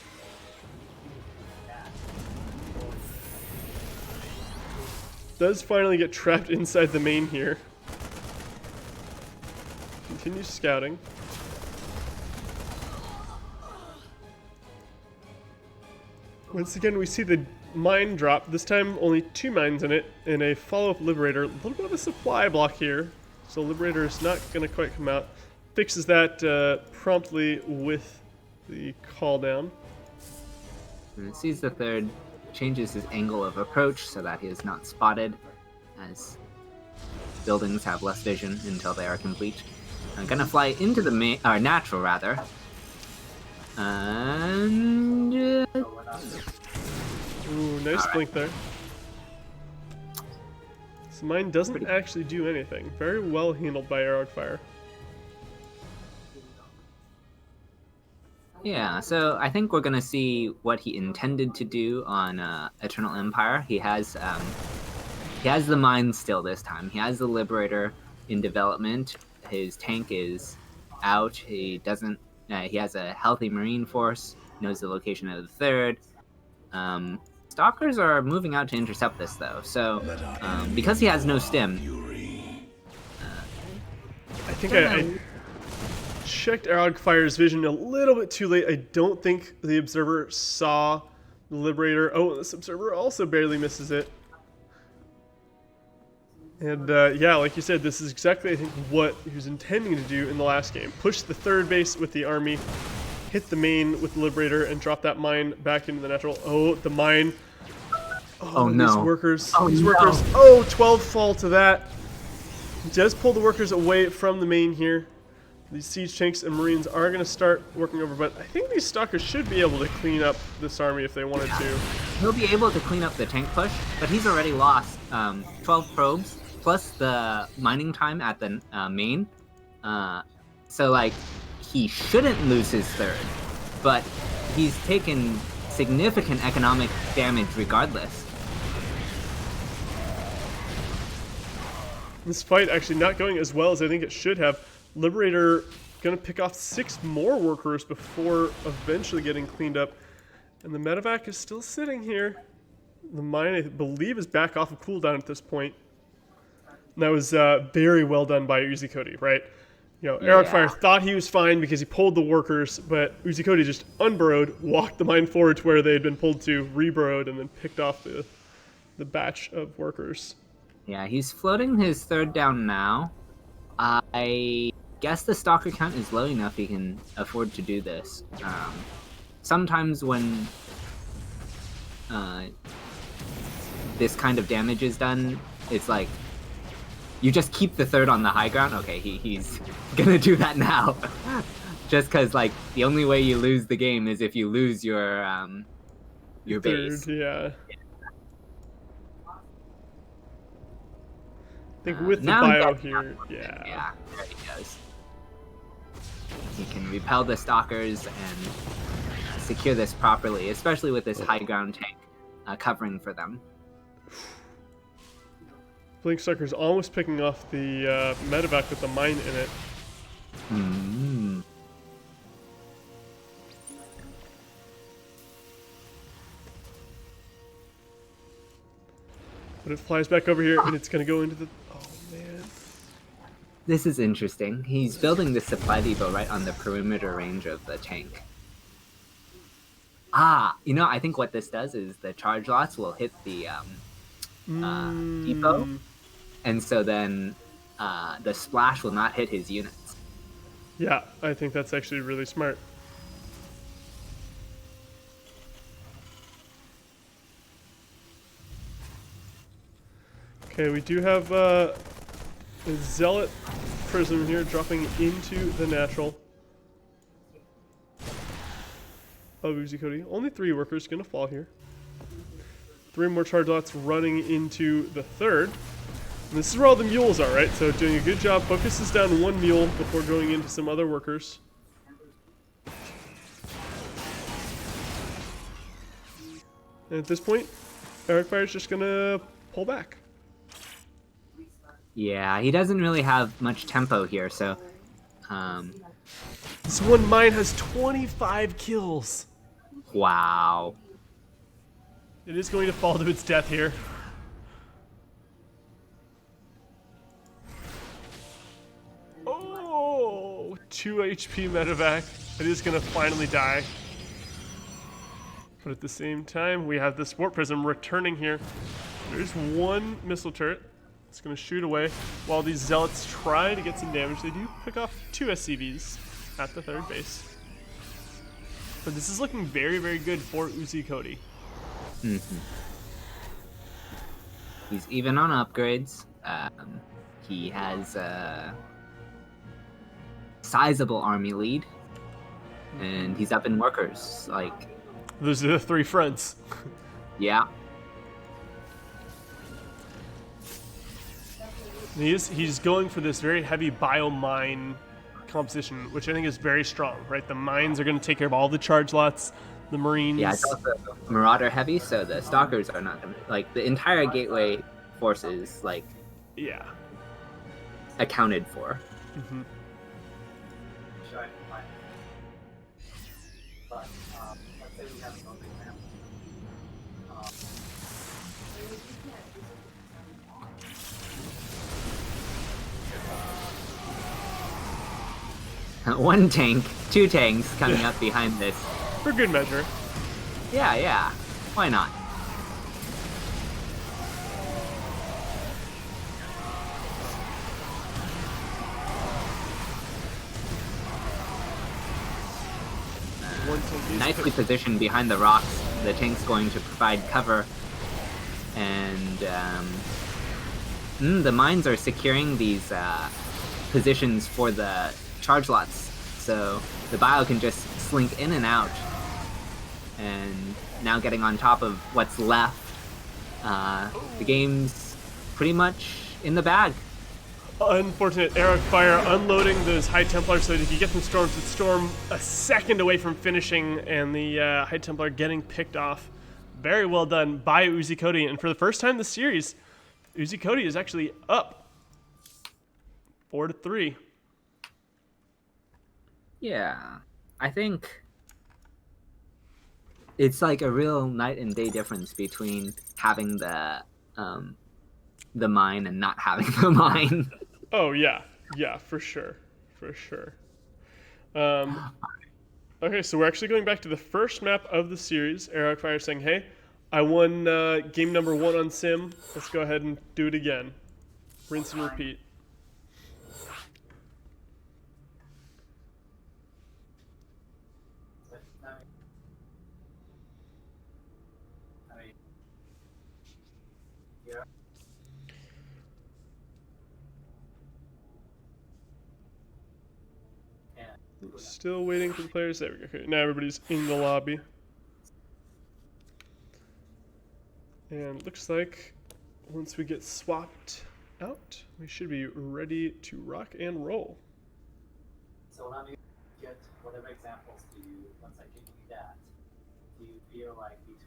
Does finally get trapped inside the main here. Continues scouting. Once again, we see the mine drop. This time, only 2 mines in it, and a follow-up Liberator. A little bit of a supply block here, so Liberator is not going to quite come out. Fixes that promptly with the call down. And sees the third, changes his angle of approach so that he is not spotted, as buildings have less vision until they are complete. I'm gonna fly into the natural rather, and Ooh, nice blink there. This mine doesn't actually do anything. Very well handled by Arrogfire. yeah. So I think we're gonna see what he intended to do on Eternal Empire. He has the mine still this time. He has the Liberator in development. His tank is out. He doesn't. He has a healthy Marine force. Knows the location of the third. Stalkers are moving out to intercept this, though. So because he has no stim, I think I checked Arrogfire's vision a little bit too late. I don't think the Observer saw the Liberator. Oh, this Observer also barely misses it. And yeah, like you said, this is exactly, I think, what he was intending to do in the last game. Push the third base with the army, hit the main with the Liberator, and drop that mine back into the natural. Oh, the mine. Oh no. These workers. Oh, these no. workers. Oh, 12 fall to that. He does pull the workers away from the main here. These siege tanks and marines are going to start working over, but I think these stalkers should be able to clean up this army if they wanted to. He'll be able to clean up the tank push, but he's already lost 12 probes, plus the mining time at the main. So, like, he shouldn't lose his third, but he's taken significant economic damage regardless. This fight actually not going as well as I think it should have. Liberator gonna pick off 6 more workers before eventually getting cleaned up. And the medevac is still sitting here. The mine, I believe, is back off of cooldown at this point. And that was very well done by Uzikoti, right? You know, Arrogfire thought he was fine because he pulled the workers, but Uzikoti just unburrowed, walked the mine forward to where they had been pulled to, reburrowed, and then picked off the batch of workers. Yeah, he's floating his third down now. I guess the stalker count is low enough he can afford to do this. Sometimes when this kind of damage is done, it's like you just keep the third on the high ground. Okay, he's gonna do that now. Just because, like, the only way you lose the game is if you lose your base. Third, yeah. I think with the bio here, yeah. Yeah, there he goes. He can repel the stalkers and secure this properly, especially with this high ground tank covering for them. Blink Stalker's almost picking off the medevac with the mine in it. Mm-hmm. But it flies back over here and it's going to go into the... Oh, man. This is interesting. He's building the supply depot right on the perimeter range of the tank. You know, I think what this does is the charge lots will hit the depot, and so then the splash will not hit his units. Yeah, I think that's actually really smart. Okay, we do have a Zealot Prism here dropping into the natural of Uzikoti. Only 3 workers gonna fall here. 3 more charge lots running into the third. And this is where all the mules are, right? So doing a good job. Focuses down one mule before going into some other workers. And at this point, Arrogfire is just gonna pull back. Yeah, he doesn't really have much tempo here, so This one mine has 25 kills. wow. It is going to fall to its death here. Oh, 2 HP medevac. It is going to finally die. But at the same time, we have this warp prism returning here. There's one missile turret. It's going to shoot away. While these zealots try to get some damage, they do pick off 2 SCVs at the third base. But this is looking very, very good for Uzikoti. Mm-hmm. He's even on upgrades. He has a sizable army lead, and he's up in workers. Like, those are the 3 fronts. yeah. He's going for this very heavy biomine composition, which I think is very strong, right? The mines are going to take care of all the charge lots, the marines. Yeah, it's also Marauder heavy, so the stalkers are not gonna, like, the entire gateway forces, like, yeah, accounted for. Mm-hmm. One tank, 2 tanks coming up behind this. For good measure. Yeah. Why not? Nicely positioned behind the rocks. The tank's going to provide cover. And the mines are securing these positions for the charge lots, so the bio can just slink in and out, and now getting on top of what's left. The game's pretty much in the bag. Unfortunate. Arrogfire unloading those High Templars so that he could get some storms. With Storm a second away from finishing, and the High Templar getting picked off. Very well done by Uzikoti, and for the first time in the series, Uzikoti is actually up 4-3. Yeah, I think it's like a real night and day difference between having the mine and not having the mine. Oh yeah, for sure. Okay, so we're actually going back to the first map of the series. Arrogfire saying, "Hey, I won game number 1 on Sim. Let's go ahead and do it again. Rinse and repeat." Still waiting for the players. There we go. Okay, now everybody's in the lobby. And looks like once we get swapped out, we should be ready to rock and roll. So let me get whatever examples to you. Once I give you that, do you feel like between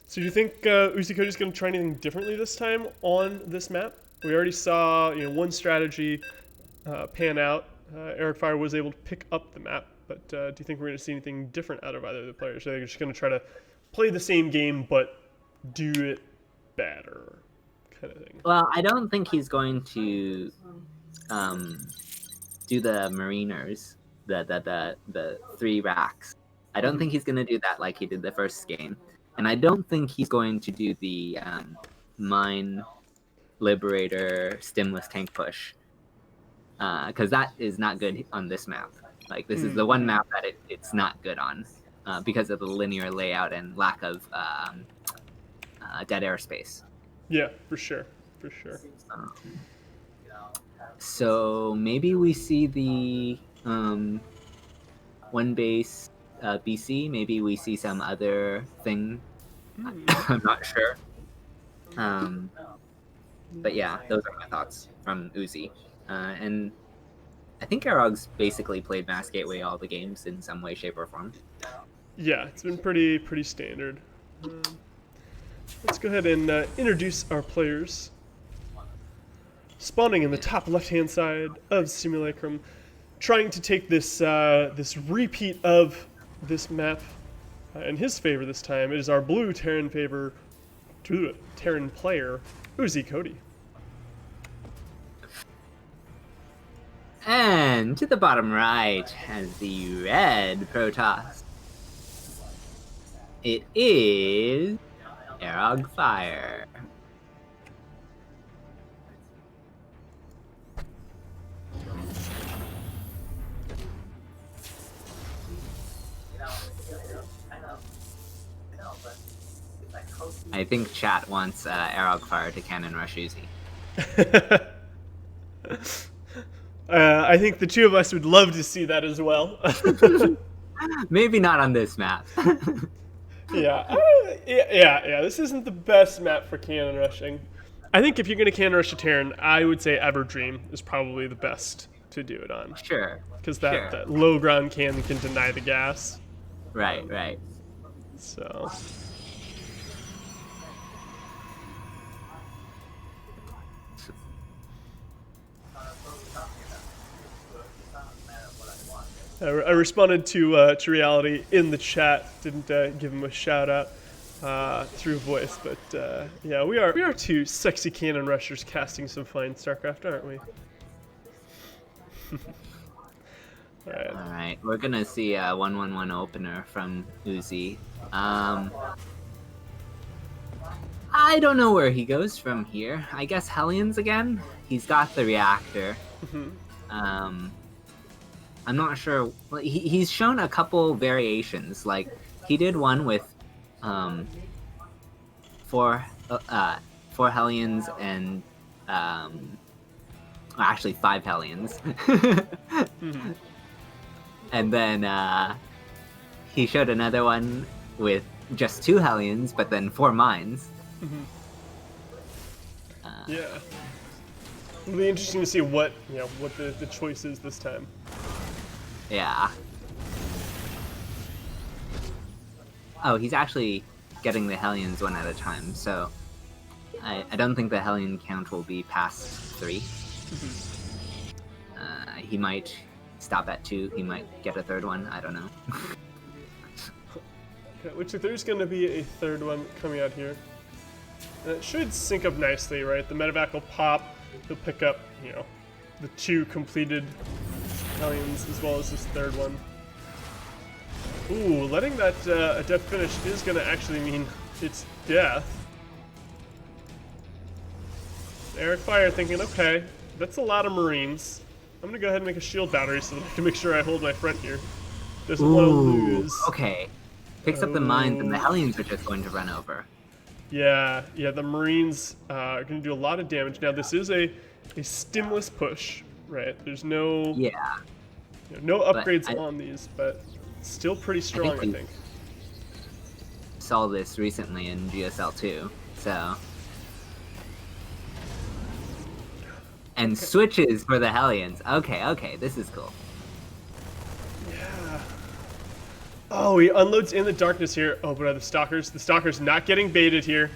So do you think Uzikoti is going to try anything differently this time on this map? We already saw, one strategy pan out. Arrogfire was able to pick up the map, but do you think we're going to see anything different out of either of the players? Or they're just going to try to play the same game, but do it better, kind of thing? Well, I don't think he's going to do the Mariners, the 3 racks. I don't think he's going to do that like he did the first game. And I don't think he's going to do the Mine Liberator stimulus tank push. Because that is not good on this map. Like, this is the one map that it's not good on. Because of the linear layout and lack of dead airspace. Yeah, for sure. So maybe we see the one base BC. Maybe we see some other thing. I'm not sure. But yeah, those are my thoughts from Uzi. And I think Arog's basically played Mass Gateway all the games in some way, shape, or form. Yeah, it's been pretty standard. Let's go ahead and introduce our players. Spawning in the top left-hand side of Simulacrum, trying to take this this repeat of this map in his favor this time. It is our blue Terran player, Uzikoti. And to the bottom right has the red Protoss. It is Arrogfire. I think chat wants Arrogfire to cannon rush Uzi. I think the two of us would love to see that as well. Maybe not on this map. Yeah, this isn't the best map for cannon rushing. I think if you're going to cannon rush a Terran, I would say Everdream is probably the best to do it on. Sure. Because that low ground cannon can deny the gas. Right. So. I responded to reality in the chat. Didn't give him a shout out through voice, but yeah, we are two sexy cannon rushers casting some fine StarCraft, aren't we? All right, we're gonna see a 1-1-1 opener from Uzi. I don't know where he goes from here. I guess Hellions again. He's got the reactor. I'm not sure. He's shown a couple variations. Like he did one with four Hellions and actually 5 Hellions. And then he showed another one with just 2 Hellions, but then 4 mines. Yeah. It'll be interesting to see what the choice is this time. Yeah. Oh, he's actually getting the Hellions one at a time, so I don't think the Hellion count will be past 3. He might stop at 2. He might get a 3rd one. I don't know. Okay, looks like there's going to be a 3rd one coming out here. And it should sync up nicely, right? The medevac will pop. He'll pick up, the 2 completed Hellions as well as this 3rd one. Ooh, letting that a death finish is going to actually mean it's death. Arrogfire thinking, okay, that's a lot of Marines. I'm going to go ahead and make a shield battery so that I can make sure I hold my front here. Doesn't want to lose. Okay. Picks up the mines and the Hellions are just going to run over. Yeah, the Marines are going to do a lot of damage. Now, this is a stimless push, right? There's no no upgrades on these, but still pretty strong, I think. Saw this recently in GSL 2, so. And switches for the Hellions. Okay, this is cool. Yeah. Oh, he unloads in the darkness here. Oh, but are the Stalkers? The Stalkers not getting baited here.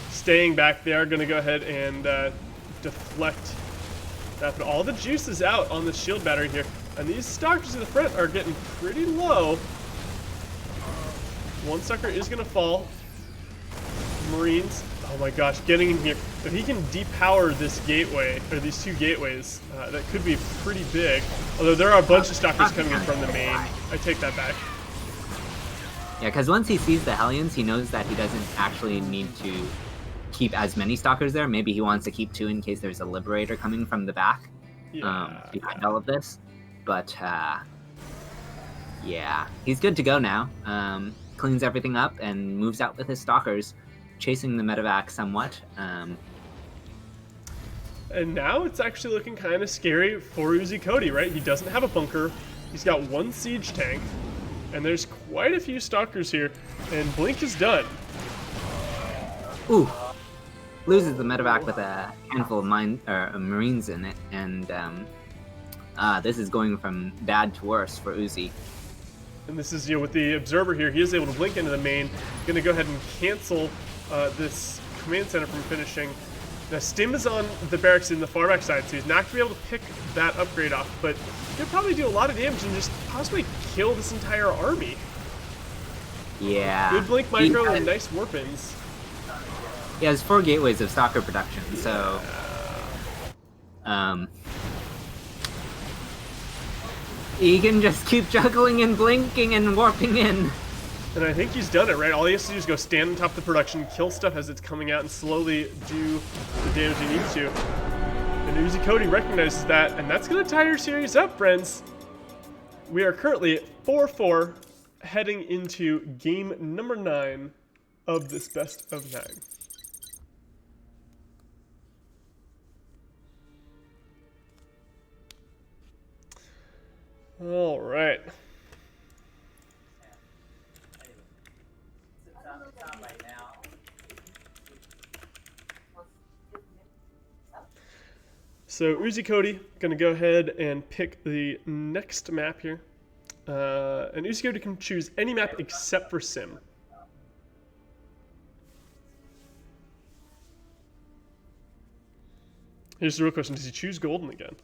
Staying back. They are going to go ahead and deflect that. But all the juice is out on the shield battery here. And these Stalkers in the front are getting pretty low. One Stalker is going to fall. Marines. Oh my gosh, getting in here. If he can depower this gateway, or these 2 gateways, that could be pretty big. Although there are a bunch of Stalkers coming in from the main. I take that back. Yeah, because once he sees the Hellions, he knows that he doesn't actually need to keep as many Stalkers there. Maybe he wants to keep 2 in case there's a Liberator coming from the back behind all of this. But, yeah, he's good to go now. Cleans everything up and moves out with his Stalkers, chasing the medevac somewhat. And now it's actually looking kind of scary for Uzikoti, right? He doesn't have a bunker. He's got 1 siege tank, and there's quite a few stalkers here, and Blink is done. Ooh. Loses the medevac with a handful of marines in it, and this is going from bad to worse for Uzi. And this is, with the observer here, he is able to blink into the main. Going to go ahead and cancel this command center from finishing. Now Stim is on the barracks in the far back side, so he's not going to be able to pick that upgrade off, but he'll probably do a lot of damage and just possibly kill this entire army. Yeah. Good blink micro and nice warpins. He has 4 gateways of stalker production, so he can just keep juggling and blinking and warping in. And I think he's done it, right? All he has to do is go stand on top of the production, kill stuff as it's coming out, and slowly do the damage he needs to. And Uzikoti recognizes that, and that's going to tie your series up, friends. We are currently 4-4, heading into game number 9 of this best of 9. All right. So Uzikoti gonna go ahead and pick the next map here, and Uzikoti can choose any map except for Sim. Here's the real question: does he choose Golden again?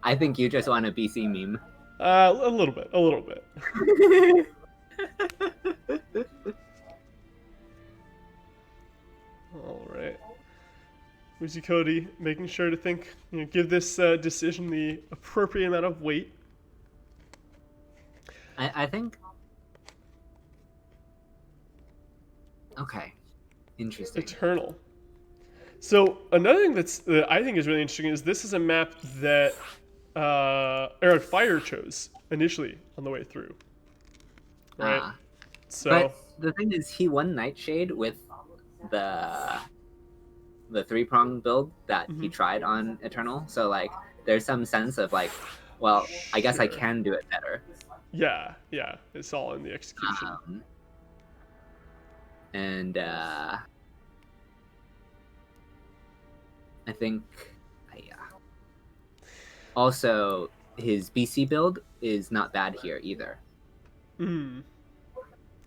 I think you just want a BC meme. A little bit, a little bit. All right. Uzikoti making sure to think, give this decision the appropriate amount of weight. I think. Okay. Interesting. Eternal. So another thing that I think is really interesting is this is a map that Arrogfire chose initially on the way through. Right. So. But the thing is, he won Nightshade with the 3-prong build that he tried on Eternal. So like, there's some sense of like, well, I guess I can do it better. Yeah, yeah. It's all in the execution. And I think, yeah. Also, his BC build is not bad here either.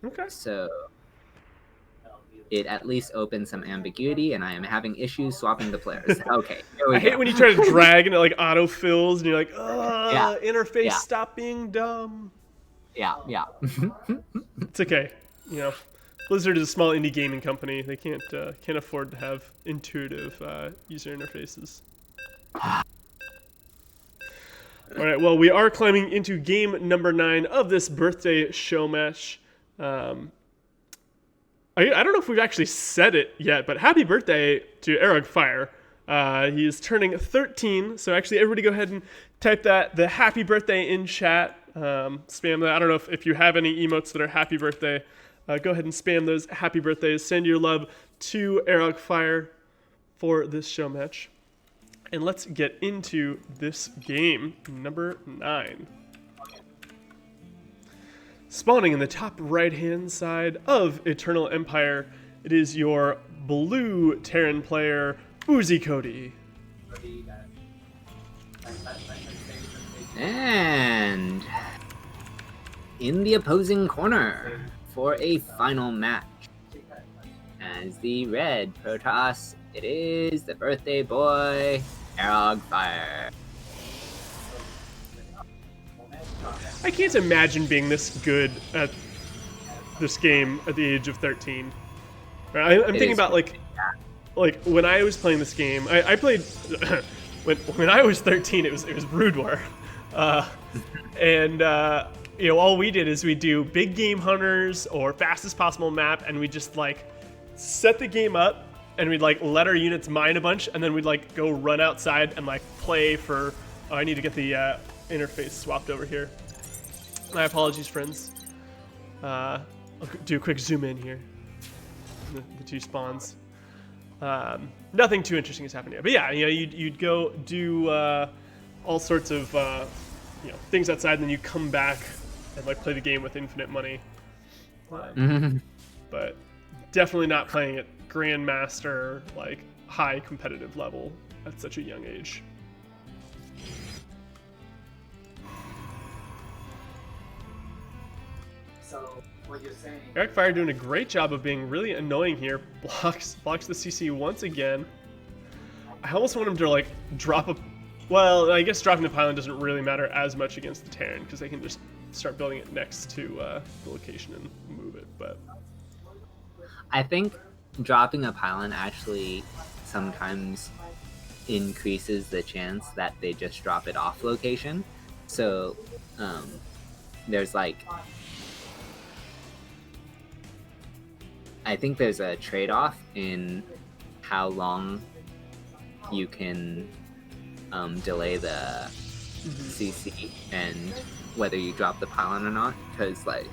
Okay. So it at least opens some ambiguity, and I am having issues swapping the players. Okay, here we go. I hate when you try to drag and it like auto-fills, and you're like, oh, Yeah. interface, Yeah. stop being dumb. Yeah. It's okay. Blizzard is a small indie gaming company. They can't afford to have intuitive user interfaces. All right. Well, we are climbing into game number 9 of this birthday show match. I don't know if we've actually said it yet, but happy birthday to Arrogfire. He is turning 13, so actually everybody go ahead and type the happy birthday in chat. Spam that. I don't know if you have any emotes that are happy birthday. Go ahead and spam those happy birthdays. Send your love to Arrogfire for this show match. And let's get into this game, number 9. Spawning in the top right-hand side of Eternal Empire, it is your blue Terran player, Uzikoti. And in the opposing corner for a final match, as the red Protoss, it is the birthday boy, Arrogfire. I can't imagine being this good at this game at the age of 13. I'm thinking about like when I was playing this game. I played when I was 13. It was Brood War, and all we did is we do big game hunters or fastest possible map, and we just like set the game up, and we'd like let our units mine a bunch, and then we'd like go run outside and like play for. Oh, I need to get the interface swapped over here. My apologies, friends. I'll do a quick zoom in here. The two spawns. Nothing too interesting has happened yet. But yeah, you'd go do all sorts of things outside, and then you come back and like play the game with infinite money. But definitely not playing at grandmaster, like high competitive level at such a young age. So what you're saying? Arrogfire doing a great job of being really annoying here. Blocks the CC once again. I almost want him to like drop a. Well, I guess dropping the pylon doesn't really matter as much against the Terran because they can just start building it next to the location and move it. But I think dropping a pylon actually sometimes increases the chance that they just drop it off location. So there's like, I think there's a trade-off in how long you can delay the CC and whether you drop the pylon or not, because like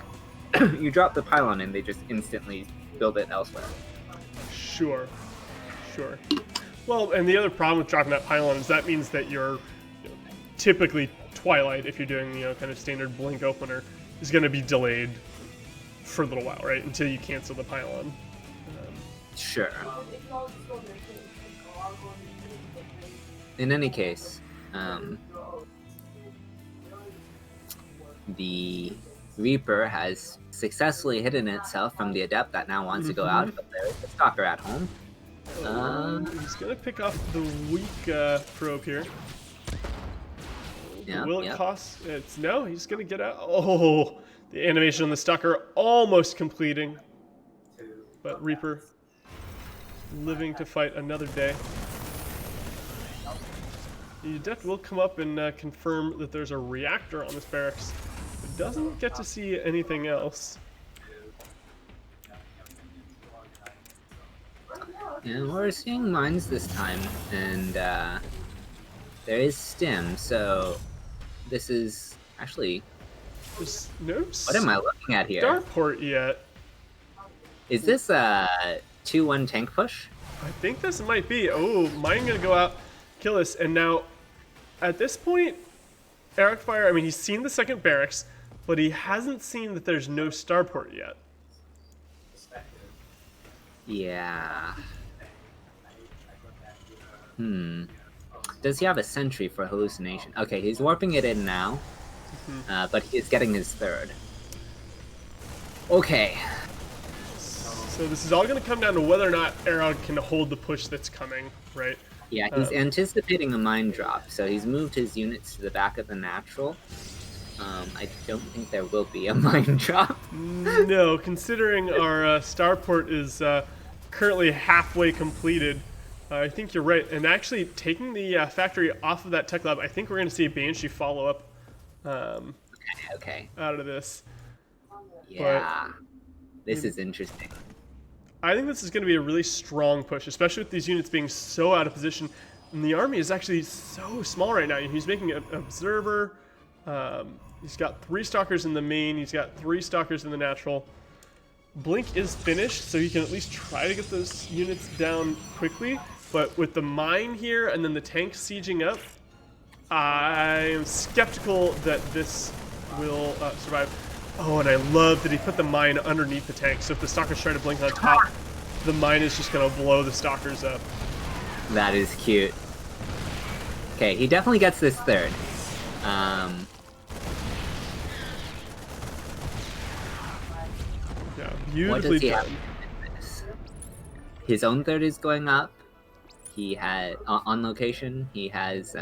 you drop the pylon and they just instantly build it elsewhere. Sure. Well, and the other problem with dropping that pylon is that means that you're typically Twilight, if you're doing kind of standard blink opener, is going to be delayed for a little while, right? Until you cancel the pylon. Sure. In any case, the Reaper has successfully hidden itself from the Adept that now wants to go out, but there is a Stalker at home. He's going to pick off the weak probe here. Yeah, Will it cost? No, he's going to get out. Oh, the animation on the Stalker almost completing. But Reaper living to fight another day. The Adept will come up and confirm that there's a reactor on this barracks. But doesn't get to see anything else. And we're seeing mines this time, and there is stim, so this is actually... There's no what am I looking at here? starport yet. Is this a 2-1 tank push? I think this might be. Oh, mine gonna go out, kill this, and now, at this point, Arrogfire, I mean, he's seen the second barracks, but he hasn't seen that there's no starport yet. Yeah. Does he have a sentry for hallucination? Okay, he's warping it in now, but he's getting his third. Okay. So this is all going to come down to whether or not Arrog can hold the push that's coming, right? Yeah, he's anticipating a mine drop, so he's moved his units to the back of the natural. I don't think there will be a mine drop. No, considering our starport is currently halfway completed, I think you're right. And actually, taking the factory off of that tech lab, I think we're going to see a Banshee follow up Okay. out of this. Yeah. This is interesting. I think this is going to be a really strong push, especially with these units being so out of position. And the army is actually so small right now. He's making an observer. He's got 3 stalkers in the main. He's got 3 stalkers in the natural. Blink is finished, so he can at least try to get those units down quickly. But with the mine here and then the tank sieging up, I am skeptical that this will survive. Oh, and I love that he put the mine underneath the tank, so if the stalkers try to blink on top, the mine is just going to blow the stalkers up. That is cute. Okay, he definitely gets this third. Yeah, What beautifully does he done. have? His own third is going up. He had, on location, he has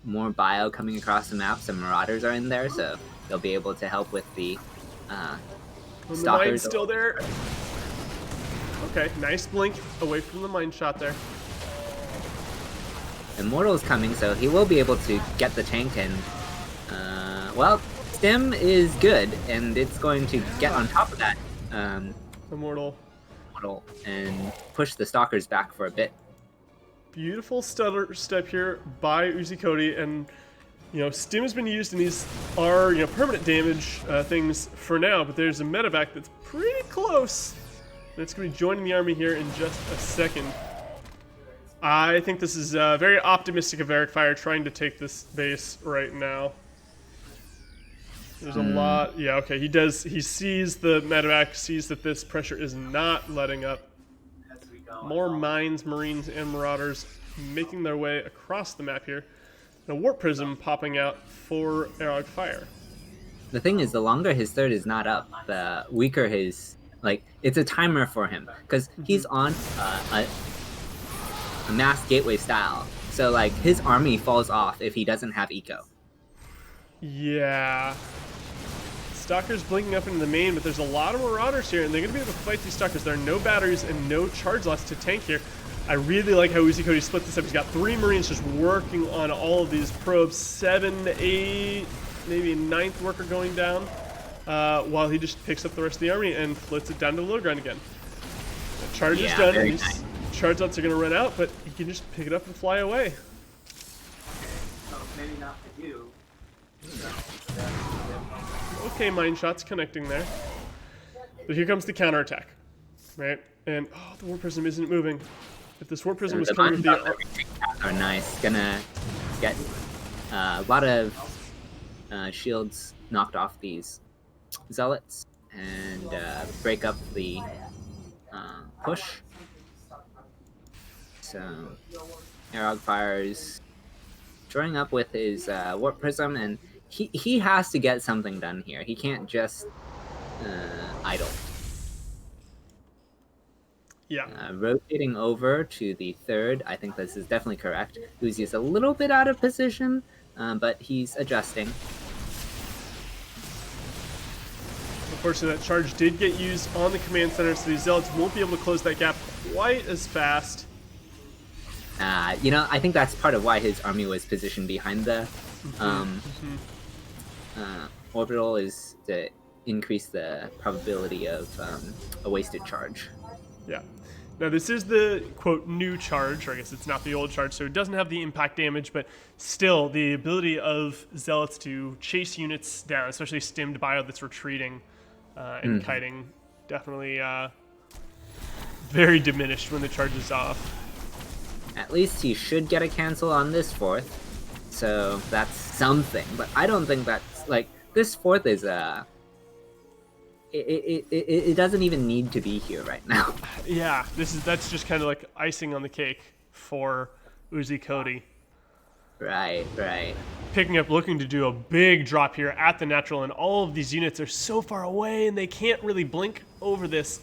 more bio coming across the map. Some marauders are in there, so they'll be able to help with the The stalkers. mine's still there. Okay, nice blink away from the mine shot there. Immortal's coming, so he will be able to get the tank and, well, Stim is good, and it's going to get on top of that Immortal. Immortal and push the stalkers back for a bit. Beautiful stutter step here by Uzikoti, and Stim has been used in these permanent damage things for now, but there's a medevac that's pretty close. That's going to be joining the army here in just a second. I think this is very optimistic of Arrogfire trying to take this base right now. There's a lot. Yeah, okay. He does. He sees the medevac, sees that this pressure is not letting up. As we go, More mines, marines, and marauders making their way across the map here. And a warp prism popping out for Arrogfire. The thing is, the longer his third is not up, the weaker his, like, it's a timer for him, because he's on a mass gateway style, so like his army falls off if he doesn't have eco. Yeah. Stalkers blinking up into the main, but there's a lot of marauders here, and they're going to be able to fight these stalkers. There are no batteries and no charge loss to tank here. I really like how Uzikoti split this up. He's got 3 marines just working on all of these probes. 7, 8, maybe a 9th worker going down, while he just picks up the rest of the army and flits it down to low ground again. The charge is done. These charge lots are going to run out, but he can just pick it up and fly away. so maybe not for you. Okay, mine shots connecting there. But here comes the counterattack, right? And, oh, the warp prism isn't moving. If this warp prism was coming with the... Are nice. Gonna get a lot of shields knocked off these zealots and break up the push. So Arrogfire's drawing up with his warp prism, and he has to get something done here. He can't just idle. Yeah. Rotating over to the third, I think this is definitely correct. Uzi is a little bit out of position, but he's adjusting. Unfortunately, that charge did get used on the command center, so these zealots won't be able to close that gap quite as fast. You know, I think that's part of why his army was positioned behind the orbital, is to increase the probability of a wasted charge. Yeah. Now, this is the, quote, new charge, or I guess it's not the old charge, so it doesn't have the impact damage, but still, the ability of zealots to chase units down, especially stimmed bio that's retreating and kiting, definitely very diminished when the charge is off. At least he should get a cancel on this 4th, so that's something. But I don't think that's, like, this 4th is it doesn't even need to be here right now. Yeah, that's just kind of like icing on the cake for Uzikoti. Right. Picking up, looking to do a big drop here at the natural, and all of these units are so far away, and they can't really blink over this.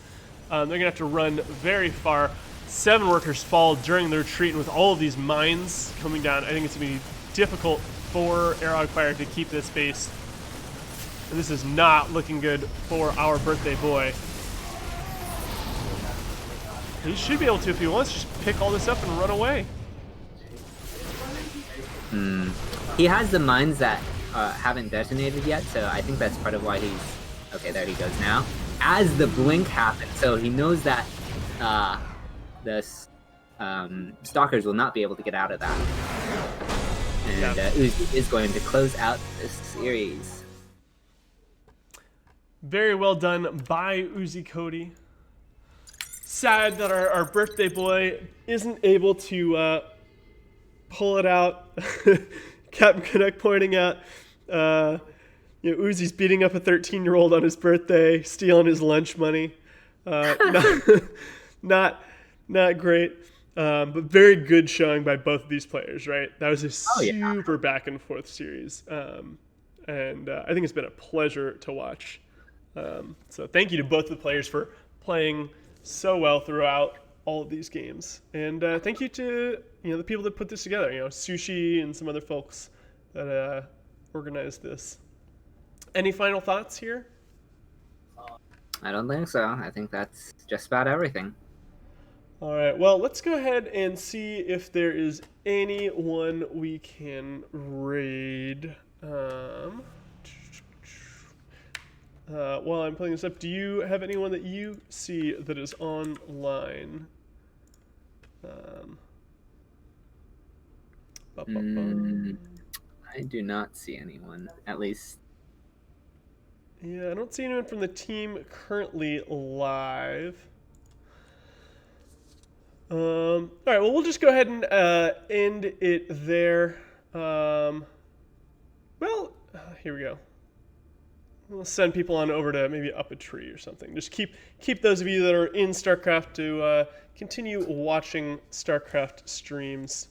They're going to have to run very far. 7 workers fall during the retreat, and with all of these mines coming down, I think it's going to be difficult for Arrogfire to keep this base. And this is not looking good for our birthday boy. He should be able to, if he wants, just pick all this up and run away. He has the mines that haven't detonated yet, so I think that's part of why he's... Okay, there he goes now. As the blink happens, so he knows that the stalkers will not be able to get out of that. And Uzi is going to close out this series. Very well done by Uzikoti. Sad that our birthday boy isn't able to pull it out. Captain Canuck pointing out, Uzi's beating up a 13-year-old on his birthday, stealing his lunch money. Not great, but very good showing by both of these players, right? That was a super back and forth series, and I think it's been a pleasure to watch. So thank you to both the players for playing so well throughout all of these games, and thank you to the people that put this together. Sushi and some other folks that organized this. Any final thoughts here? I don't think so. I think that's just about everything. All right. Well, let's go ahead and see if there is anyone we can raid. While I'm pulling this up, do you have anyone that you see that is online? I do not see anyone, at least. Yeah, I don't see anyone from the team currently live. All right, well, we'll just go ahead and end it there. Here we go. We'll send people on over to maybe up a tree or something. Just keep those of you that are in StarCraft to continue watching StarCraft streams.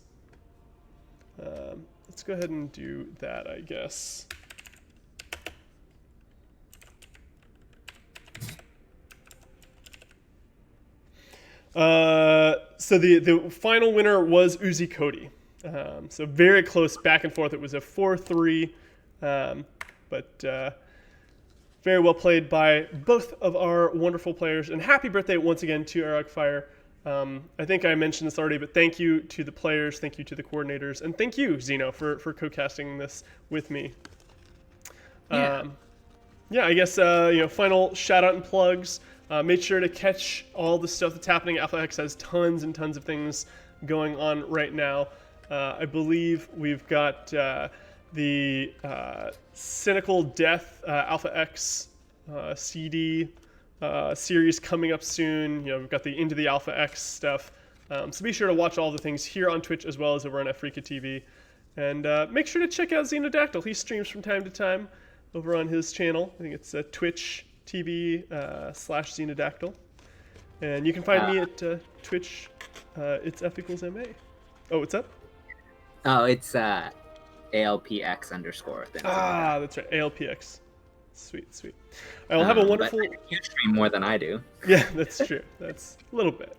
Let's go ahead and do that, I guess. So the final winner was Uzikoti. So very close back and forth. It was a 4-3, but very well played by both of our wonderful players. And happy birthday once again to Arrogfire. I think I mentioned this already, but thank you to the players, thank you to the coordinators, and thank you, Zeno, for co-casting this with me. Yeah, I guess final shout out and plugs. Make sure to catch all the stuff that's happening. Alpha X has tons and tons of things going on right now. I believe we've got the Cynical Death Alpha X CD series coming up soon. We've got the Into the Alpha X stuff. So be sure to watch all the things here on Twitch as well as over on Afrika TV. And make sure to check out Xenodactyl. He streams from time to time over on his channel. I think it's Twitch TV /Xenodactyl. And you can find me at Twitch. It's F=MA. Oh, what's up? Oh, it's ALPX_. That's right, ALPX. Sweet. I will have a wonderful. But you stream more than I do. Yeah, that's true. That's a little bit.